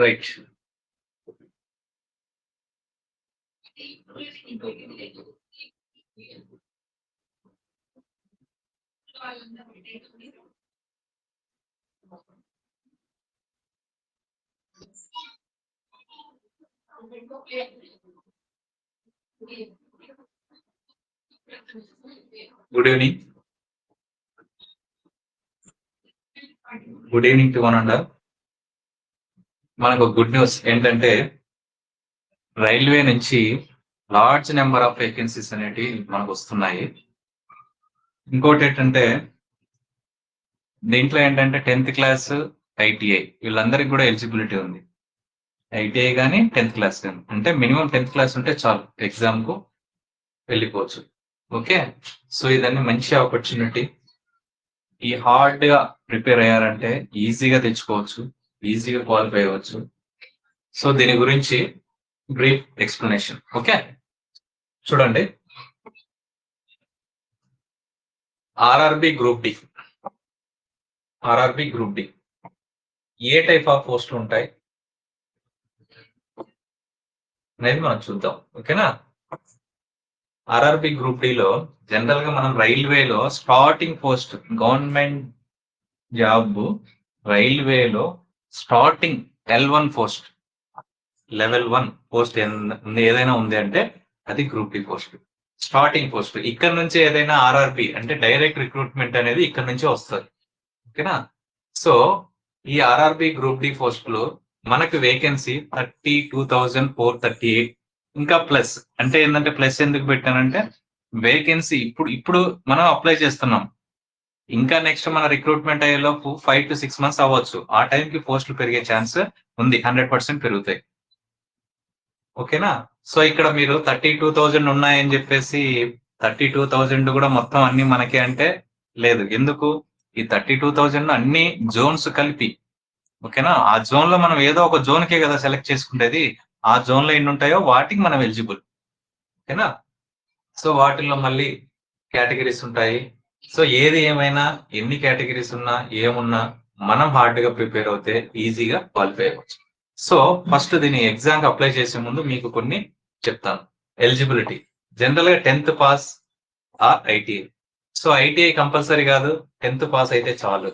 Right. Good evening. Good evening to one and all. మనకు good news ఏంటంటే railway నుంచి large number of vacancies అనేవి మనకు వస్తున్నాయి. ఇంకోటి ఏంటంటే దీంట్లో ఏంటంటే 10th క్లాస్ ఐటీఐ వీళ్ళందరికీ కూడా ఎలిజిబిలిటీ ఉంది. ఐటీఐ కానీ 10th క్లాస్ కానీ, అంటే మినిమం 10th క్లాస్ ఉంటే చాలు, ఎగ్జామ్ కు వెళ్ళిపోవచ్చు. ఓకే, సో ఇదన్నీ మంచి ఆపర్చునిటీ. ఈ హార్డ్ గా ప్రిపేర్ అయ్యారంటే ఈజీగా తెచ్చుకోవచ్చు, ఈజీగా క్వాలిఫై అవ్వచ్చు. సో దీని గురించి బ్రీఫ్ ఎక్స్ప్లెనేషన్. ఓకే, చూడండి. RRB group D, RRB group D ఏ టైప్ ఆఫ్ పోస్టులు ఉంటాయి అనేది మనం చూద్దాం. ఓకేనా. ఆర్ఆర్బి గ్రూప్ డిలో జనరల్ గా మనం రైల్వేలో స్టార్టింగ్ పోస్ట్, గవర్నమెంట్ జాబ్ రైల్వేలో స్టార్టింగ్ L1 పోస్ట్, లెవెల్ 1 పోస్ట్ ఏదైనా ఉంది అంటే అది group D post, starting post. ఇక్కడ నుంచి ఏదైనా ఆర్ఆర్బి అంటే డైరెక్ట్ రిక్రూట్మెంట్ అనేది ఇక్కడ నుంచి వస్తుంది. ఓకేనా. సో ఈ ఆర్ఆర్బి గ్రూప్ డి పోస్ట్ లో మనకు వేకెన్సీ 32,438. ఇంకా ప్లస్ అంటే ఏంటంటే, ప్లస్ ఎందుకు పెట్టానంటే వేకెన్సీ ఇప్పుడు మనం అప్లై చేస్తున్నాం, ఇంకా నెక్స్ట్ మన రిక్రూట్మెంట్ అయ్యేలోపు 5 to 6 months అవ్వచ్చు. ఆ టైంకి పోస్టులు పెరిగే ఛాన్స్ ఉంది, 100% పెరుగుతాయి. ఓకేనా. సో ఇక్కడ మీరు 32,000 ఉన్నాయని చెప్పేసి 32,000 కూడా మొత్తం అన్ని మనకే అంటే లేదు. ఎందుకు? ఈ 32,000 అన్ని జోన్స్ కలిపి. ఓకేనా. ఆ జోన్ లో మనం ఏదో ఒక జోన్ కే కదా సెలెక్ట్ చేసుకునేది. ఆ జోన్ లో ఎన్ని ఉంటాయో వాటికి మనం ఎలిజిబుల్. ఓకేనా. సో వాటిల్లో మళ్ళీ కేటగిరీస్ ఉంటాయి. సో ఏది ఏమైనా, ఎన్ని కేటగిరీస్ ఉన్నా ఏమున్నా మనం హార్డ్ గా ప్రిపేర్ అవుతే ఈజీగా క్వాలిఫై అవ్వచ్చు. సో ఫస్ట్ దీని ఎగ్జామ్ అప్లై చేసే ముందు మీకు కొన్ని చెప్తాను. ఎలిజిబిలిటీ జనరల్ గా 10th pass or ITI. So ITI compulsory కాదు, 10th పాస్ అయితే చాలు.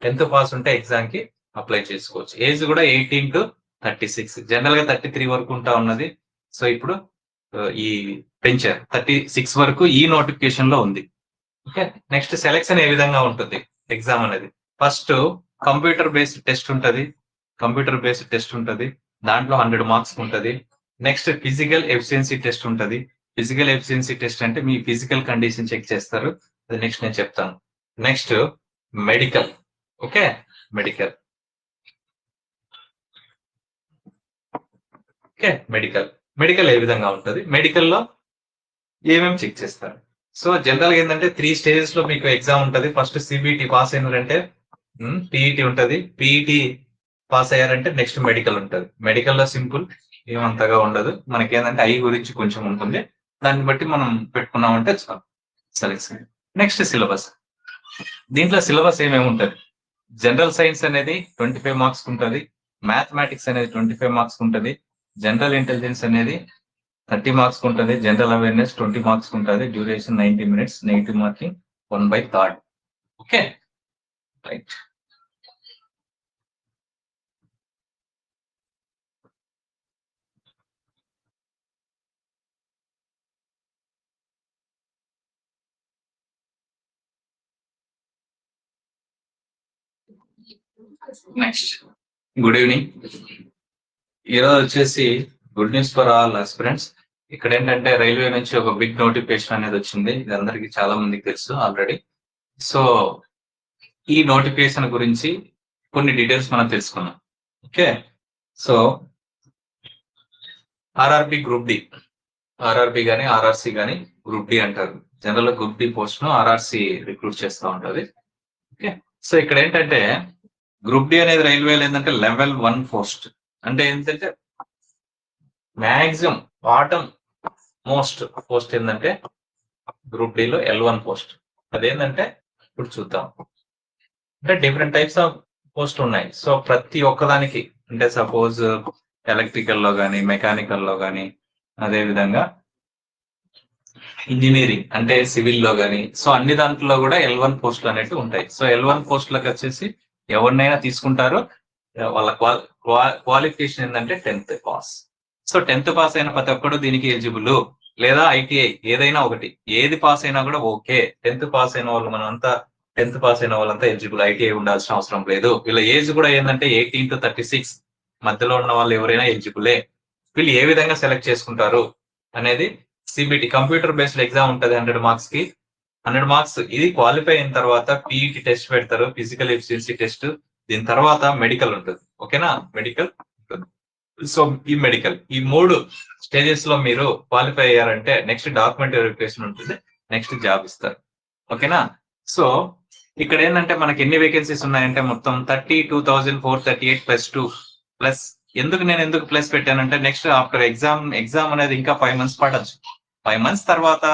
10th పాస్ ఉంటే ఎగ్జామ్ కి అప్లై చేసుకోవచ్చు. ఏజ్ కూడా 18 to 36, జనరల్ గా 33 వరకు ఉంటా ఉన్నది. సో ఇప్పుడు ఈ పెంచారు, 36 వరకు ఈ నోటిఫికేషన్ లో ఉంది. ఓకే. నెక్స్ట్ సెలెక్షన్ ఏ విధంగా ఉంటుంది ఎగ్జామ్ అనేది? ఫస్ట్ కంప్యూటర్ బేస్డ్ టెస్ట్ ఉంటది, దాంట్లో 100 మార్క్స్ ఉంటది. నెక్స్ట్ ఫిజికల్ ఎఫిషియన్సీ టెస్ట్ ఉంటది. ఫిజికల్ ఎఫిషియన్సీ టెస్ట్ అంటే మీ ఫిజికల్ కండిషన్ చెక్ చేస్తారు, అది నెక్స్ట్ నేను చెప్తాను. Next medical. Okay, medical. Okay, medical ఏ విధంగా ఉంటది, మెడికల్లో ఏమేమి చెక్ చేస్తారు? సో జనరల్ గా ఏంటంటే 3 స్టేజెస్ లో మీకు ఎగ్జామ్ ఉంటది. ఫస్ట్ సిబిటి పాస్ అయినారంటే పిఈటి ఉంటది, పిఈటి పాస్ అయ్యారంటే నెక్స్ట్ మెడికల్ ఉంటది. మెడికల్లో సింపుల్, ఏమంతగా ఉండదు. మనకి ఏంటంటే ఐ గురించి కొంచెం ఉంటుంది, దాన్ని బట్టి మనం పెట్టుకున్నామంటే చాలు సెలెక్షన్. Next syllabus. దీంట్లో సిలబస్ ఏమేమి ఉంటుంది? జనరల్ సైన్స్ అనేది 25 మార్క్స్ ఉంటుంది, మ్యాథమెటిక్స్ అనేది 25 మార్క్స్ ఉంటుంది, జనరల్ ఇంటెలిజెన్స్ అనేది 30 మార్క్స్ ఉంటుంది, జనరల్ అవేర్నెస్ 20 మార్క్స్ ఉంటుంది, duration 90 minutes, negative marking 1/3. Okay, right. Next good evening. ఈరోజు వచ్చేసి good news for all aspirants. ఇక్కడ ఏంటంటే రైల్వే నుంచి ఒక బిగ్ నోటిఫికేషన్ అనేది వచ్చింది, ఇది అందరికి చాలా మందికి తెలుసు ఆల్రెడీ. సో ఈ నోటిఫికేషన్ గురించి కొన్ని డీటెయిల్స్ మనం తెలుసుకున్నాం. Okay, so RRB group D, RRB గానీ ఆర్ఆర్సి గానీ గ్రూప్ డి అంటారు. జనరల్ గ్రూప్ డి పోస్ట్ ను ఆర్ఆర్సి రిక్రూట్ చేస్తూ ఉంటది. ఓకే, సో ఇక్కడ ఏంటంటే గ్రూప్ డి అనేది రైల్వేలో ఏంటంటే లెవెల్ 1 పోస్ట్. అంటే ఏంటంటే మ్యాక్సిమం బాటమ్ మోస్ట్ పోస్ట్ ఏంటంటే గ్రూప్ డిలో L1 పోస్ట్. అదేంటంటే ఇప్పుడు చూద్దాం. అంటే డిఫరెంట్ టైప్స్ ఆఫ్ పోస్ట్ ఉన్నాయి. సో ప్రతి ఒక్కదానికి అంటే సపోజ్ ఎలక్ట్రికల్ లో కానీ, మెకానికల్ లో కానీ, అదే విధంగా ఇంజనీరింగ్ అంటే సివిల్ లో కానీ, సో అన్ని దాంట్లో కూడా L1 పోస్టులు అనేవి ఉంటాయి. సో L1 పోస్టులకు వచ్చేసి ఎవరినైనా తీసుకుంటారు. వాళ్ళ క్వాలిఫికేషన్ ఏంటంటే 10th pass. So 10th pass అయిన ప్రతి ఒక్కడు దీనికి ఎలిజిబుల్, లేదా ITI ఏదైనా ఒకటి, ఏది పాస్ అయినా కూడా ఓకే. 10th పాస్ అయిన వాళ్ళు మనం అంతా 10th పాస్ అయిన వాళ్ళంతా ఎలిజిబుల్, ITI ఉండాల్సిన అవసరం లేదు. వీళ్ళ ఏజ్ కూడా ఏంటంటే 18 to 36 మధ్యలో ఉన్న వాళ్ళు ఎవరైనా ఎలిజిబులే. వీళ్ళు ఏ విధంగా సెలెక్ట్ చేసుకుంటారు అనేది CBT కంప్యూటర్ బేస్డ్ ఎగ్జామ్ ఉంటుంది 100 మార్క్స్ కి. 100 మార్క్స్ ఇది క్వాలిఫై అయిన తర్వాత PET టెస్ట్ పెడతారు, ఫిజికల్ ఎఫిషియన్సీ టెస్ట్. దీని తర్వాత మెడికల్ ఉంటుంది. ఓకేనా, మెడికల్ ఉంటుంది. సో ఈ మెడికల్, ఈ 3 స్టేజెస్ లో మీరు క్వాలిఫై అయ్యారంటే నెక్స్ట్ డాక్యుమెంట్ వెరిఫికేషన్ ఉంటుంది, నెక్స్ట్ జాబ్ ఇస్తారు. ఓకేనా. సో ఇక్కడ ఏంటంటే మనకి ఎన్ని వేకెన్సీస్ ఉన్నాయంటే మొత్తం 32,438 +2 ప్లస్. ఎందుకు ప్లస్ పెట్టానంటే నెక్స్ట్ ఆఫ్టర్ ఎగ్జామ్ అనేది ఇంకా 5 months పడచ్చు. 5 months తర్వాత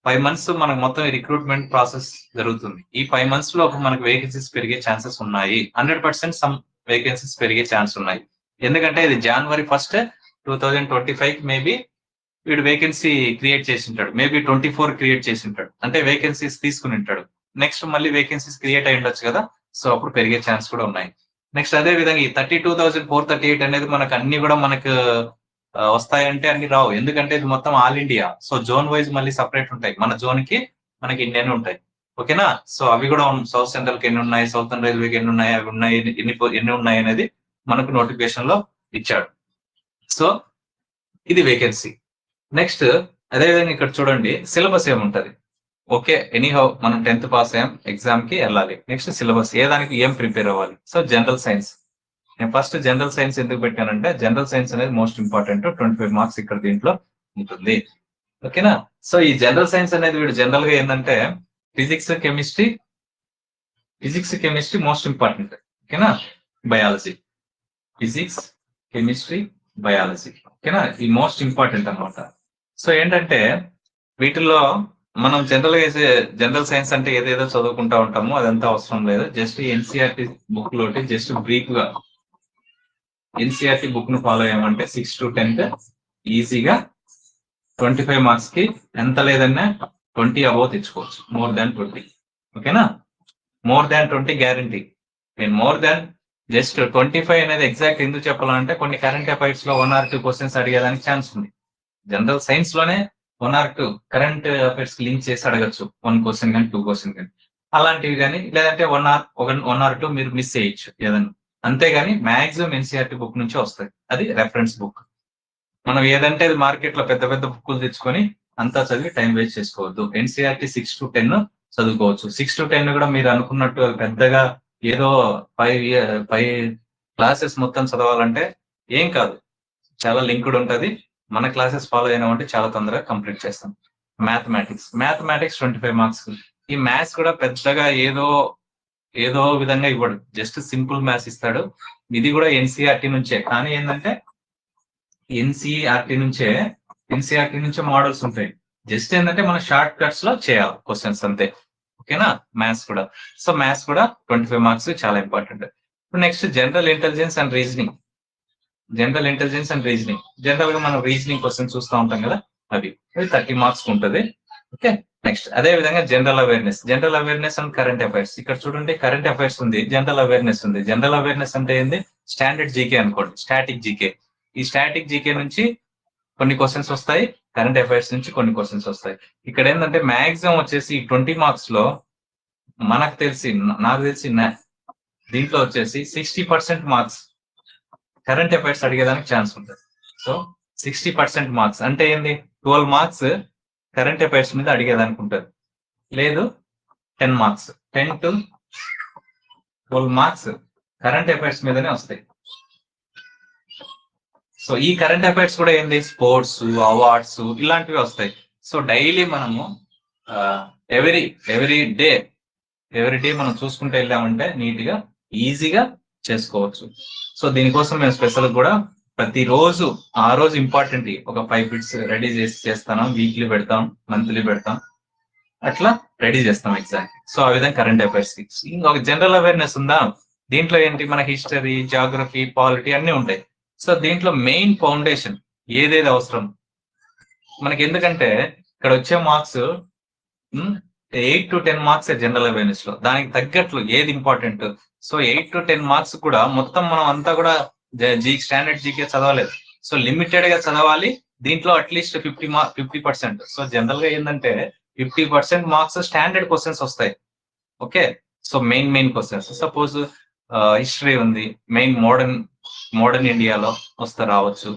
5 months మనకు మొత్తం రిక్రూట్మెంట్ ప్రాసెస్ జరుగుతుంది. ఈ 5 months లో మనకు వేకెన్సీస్ పెరిగే ఛాన్సెస్ ఉన్నాయి. 100% సమ్ వేకెన్సీస్ పెరిగే ఛాన్స్ ఉన్నాయి. ఎందుకంటే ఇది January 1st 2025 మేబీ వీడు వేకెన్సీ క్రియేట్ చేసి ఉంటాడు, మేబీ 24 క్రియేట్ చేసి ఉంటాడు, అంటే వేకెన్సీస్ తీసుకుని ఉంటాడు. నెక్స్ట్ మళ్ళీ వేకెన్సీస్ క్రియేట్ అయి ఉండొచ్చు కదా, సో అప్పుడు పెరిగే ఛాన్స్ కూడా ఉన్నాయి. నెక్స్ట్ అదే విధంగా ఈ 32,438 అనేది మనకు అన్ని కూడా మనకు వస్తాయంటే అన్ని రావు, ఎందుకంటే ఇది మొత్తం all India. So zone wise మళ్ళీ సపరేట్ ఉంటాయి. మన జోన్ కి మనకి ఇన్ని ఉంటాయి. ఓకేనా. సో అవి కూడా సౌత్ సెంట్రల్ కి ఎన్ని ఉన్నాయి, సౌతర్న్ రైల్వేకి ఎన్ని ఉన్నాయి, అవి ఉన్నాయి, ఎన్ని ఉన్నాయి అనేది మనకు నోటిఫికేషన్ లో ఇచ్చాడు. సో ఇది వేకెన్సీ. నెక్స్ట్ అదేవిధంగా ఇక్కడ చూడండి సిలబస్ ఏముంటది. ఓకే, ఎనీహౌ మనం 10th పాస్ అయ్యాం, ఎగ్జామ్ కి వెళ్ళాలి. నెక్స్ట్ సిలబస్, ఏ దానికి ఏం ప్రిపేర్ అవ్వాలి. సో జనరల్ సైన్స్, నేను ఫస్ట్ జనరల్ సైన్స్ ఎందుకు పెట్టానంటే జనరల్ సైన్స్ అనేది మోస్ట్ ఇంపార్టెంట్. 25 మార్క్స్ ఇక్కడ దీంట్లో ఉంటుంది. ఓకేనా. సో ఈ జనరల్ సైన్స్ అనేది వీడు జనరల్ గా ఏంటంటే ఫిజిక్స్ కెమిస్ట్రీ మోస్ట్ ఇంపార్టెంట్. ఓకేనా. Biology, physics, chemistry, biology. ఓకేనా, ఈ మోస్ట్ ఇంపార్టెంట్ అన్నమాట. సో ఏంటంటే వీటిల్లో మనం జనరల్ సైన్స్ అంటే ఏదేదో చదువుకుంటా ఉంటామో అదంతా అవసరం లేదు. జస్ట్ NCERT బుక్ లోటి జస్ట్ బ్రీఫ్ గా NCERT బుక్ ను ఫాలో అయ్యామంటే 6 to 10th ఈజీగా 25 మార్క్స్ కి ఎంత లేదన్నా 20 అబౌవ్ తెచ్చుకోవచ్చు. More than 20. ఓకేనా, మోర్ దాన్ 20 గ్యారంటీ. నేను మోర్ దాన్ జస్ట్ 25 అనేది ఎగ్జాక్ట్ ఎందుకు చెప్పాలంటే కొన్ని కరెంట్ అఫైర్స్ లో 1 or 2 క్వశ్చన్స్ అడిగేదానికి ఛాన్స్ ఉంది. జనరల్ సైన్స్ లోనే 1 or 2 కరెంట్ అఫైర్స్ లింక్ చేసి అడగచ్చు, 1 క్వశ్చన్ కానీ 2 క్వశ్చన్ కానీ, అలాంటివి కానీ. లేదంటే 1 or 2 మీరు మిస్ చేయొచ్చు ఏదన్నా. అంతేగాని మాక్సిమం NCERT బుక్ నుంచి వస్తాయి. అది రెఫరెన్స్ బుక్. మనం ఏదంటే అది మార్కెట్ లో పెద్ద పెద్ద బుక్కులు తెచ్చుకొని అంతా చదివి టైం వేస్ట్ చేసుకోవద్దు. NCERT 6 to 10 చదువుకోవచ్చు. 6 to 10 కూడా మీరు అనుకున్నట్టు పెద్దగా ఏదో 5 క్లాసెస్ మొత్తం చదవాలంటే ఏం కాదు, చాలా లింక్డ్ ఉంటది. మన క్లాసెస్ ఫాలో అయినామంటే చాలా తొందరగా కంప్లీట్ చేస్తాం. Mathematics 25 marks. ఈ మ్యాథ్స్ కూడా పెద్దగా ఏదో విధంగా ఇవ్వడు, జస్ట్ సింపుల్ మ్యాథ్స్ ఇస్తాడు. ఇది కూడా NCERT నుంచే. కానీ ఏంటంటే NCERT నుంచే మోడల్స్ ఉంటాయి. జస్ట్ ఏంటంటే మన షార్ట్ కట్స్ లో చేయాలి క్వశ్చన్స్ అంతే. ఓకేనా, మ్యాథ్స్ కూడా. సో మ్యాథ్స్ కూడా 25 మార్క్స్ చాలా ఇంపార్టెంట్. ఇప్పుడు next general intelligence and reasoning. General గా మనం రీజనింగ్ క్వశ్చన్ చూస్తూ ఉంటాం కదా, అవి 30 మార్క్స్ ఉంటుంది. ఓకే. నెక్స్ట్ అదే విధంగా general awareness and current affairs. ఇక్కడ చూడండి కరెంట్ అఫైర్స్ ఉంది, జనరల్ అవేర్నెస్ ఉంది. జనరల్ అవేర్నెస్ అంటే ఏంది, స్టాండర్డ్ జీకే అనుకోండి, స్టాటిక్ జీకే. ఈ స్టాటిక్ జీకే నుంచి కొన్ని క్వశ్చన్స్ వస్తాయి, కరెంట్ అఫైర్స్ నుంచి కొన్ని క్వశ్చన్స్ వస్తాయి. ఇక్కడ ఏంటంటే మాక్సిమం వచ్చేసి 20 మార్క్స్ లో నాకు తెలిసి దీంట్లో వచ్చేసి 60% మార్క్స్ కరెంట్ అఫైర్స్ అడిగేదానికి ఛాన్స్ ఉంటుంది. సో 60% మార్క్స్ అంటే ఏంది, 12 మార్క్స్ కరెంట్ అఫైర్స్ మీద అడిగేదానికి ఉంటుంది. లేదు 10 marks, 10 to 12 marks current affairs మీదనే వస్తాయి. సో ఈ కరెంట్ అఫైర్స్ కూడా ఏంది, స్పోర్ట్స్, అవార్డ్స్ ఇలాంటివి వస్తాయి. సో డైలీ మనము ఎవ్రీ డే మనం చూసుకుంటూ వెళ్ళామంటే నీట్ గా ఈజీగా చేసుకోవచ్చు. సో దీనికోసం మేము స్పెషల్ కూడా ప్రతిరోజు ఆ రోజు ఇంపార్టెంట్ ఒక 5 బిట్స్ రెడీ చేస్తాను. వీక్లీ పెడతాం, మంత్లీ పెడతాం, అట్లా రెడీ చేస్తాం ఎగ్జామ్. సో ఆ విధంగా కరెంట్ అఫైర్స్. ఇంకొక జనరల్ అవేర్నెస్ ఉందా, దీంట్లో ఏంటి మన హిస్టరీ, జాగ్రఫీ, పాలిటీ అన్ని ఉంటాయి. సో దీంట్లో మెయిన్ ఫౌండేషన్ ఏదేది అవసరం మనకి, ఎందుకంటే ఇక్కడ వచ్చే marks 8 to 10 marks general awareness లో, దానికి తగ్గట్లు ఏది ఇంపార్టెంట్. సో 8 to 10 మార్క్స్ కూడా మొత్తం మనం అంతా కూడా స్టాండర్డ్ జీకే చదవలేదు. సో లిమిటెడ్ గా చదవాలి. దీంట్లో అట్లీస్ట్ 50%. సో జనరల్ గా ఏంటంటే 50% మార్క్స్ స్టాండర్డ్ క్వశ్చన్స్ వస్తాయి. Okay, so main questions. Suppose history ఉంది, మెయిన్ మోడర్న్ ఇండియాలో రావచ్చు.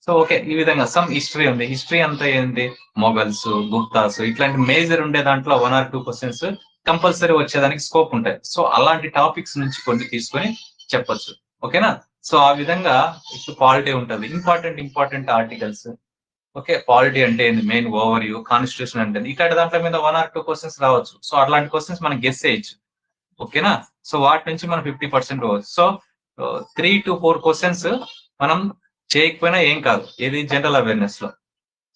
సో ఓకే, ఈ విధంగా సమ్ హిస్టరీ ఉంది. హిస్టరీ అంతా ఏంటి, మొఘల్స్, గుప్తాస్, ఇట్లాంటి మేజర్ ఉండే దాంట్లో 1 or 2 క్వశ్చన్స్ కంపల్సరీ వచ్చేదానికి స్కోప్ ఉంటాయి. సో అలాంటి టాపిక్స్ నుంచి కొన్ని తీసుకొని చెప్పొచ్చు. ఓకేనా. సో ఆ విధంగా ఇప్పుడు పాలిటీ ఉంటుంది, ఇంపార్టెంట్ ఆర్టికల్స్. ఓకే, పాలిటీ అంటే ఏంది, మెయిన్ ఓవర్ వ్యూ, కాన్స్టిట్యూషన్ అంటే ఇట్లాంటి దాంట్లో మీద 1 or 2 క్వశ్చన్స్ రావచ్చు. సో అట్లాంటి క్వశ్చన్స్ మనం గెస్ చేయొచ్చు. ఓకేనా. సో వాటి నుంచి మనం 50% పోవచ్చు. సో 3 to 4 క్వశ్చన్స్ మనం చేయకపోయినా ఏం కాదు, ఏది జనరల్ అవేర్నెస్ లో.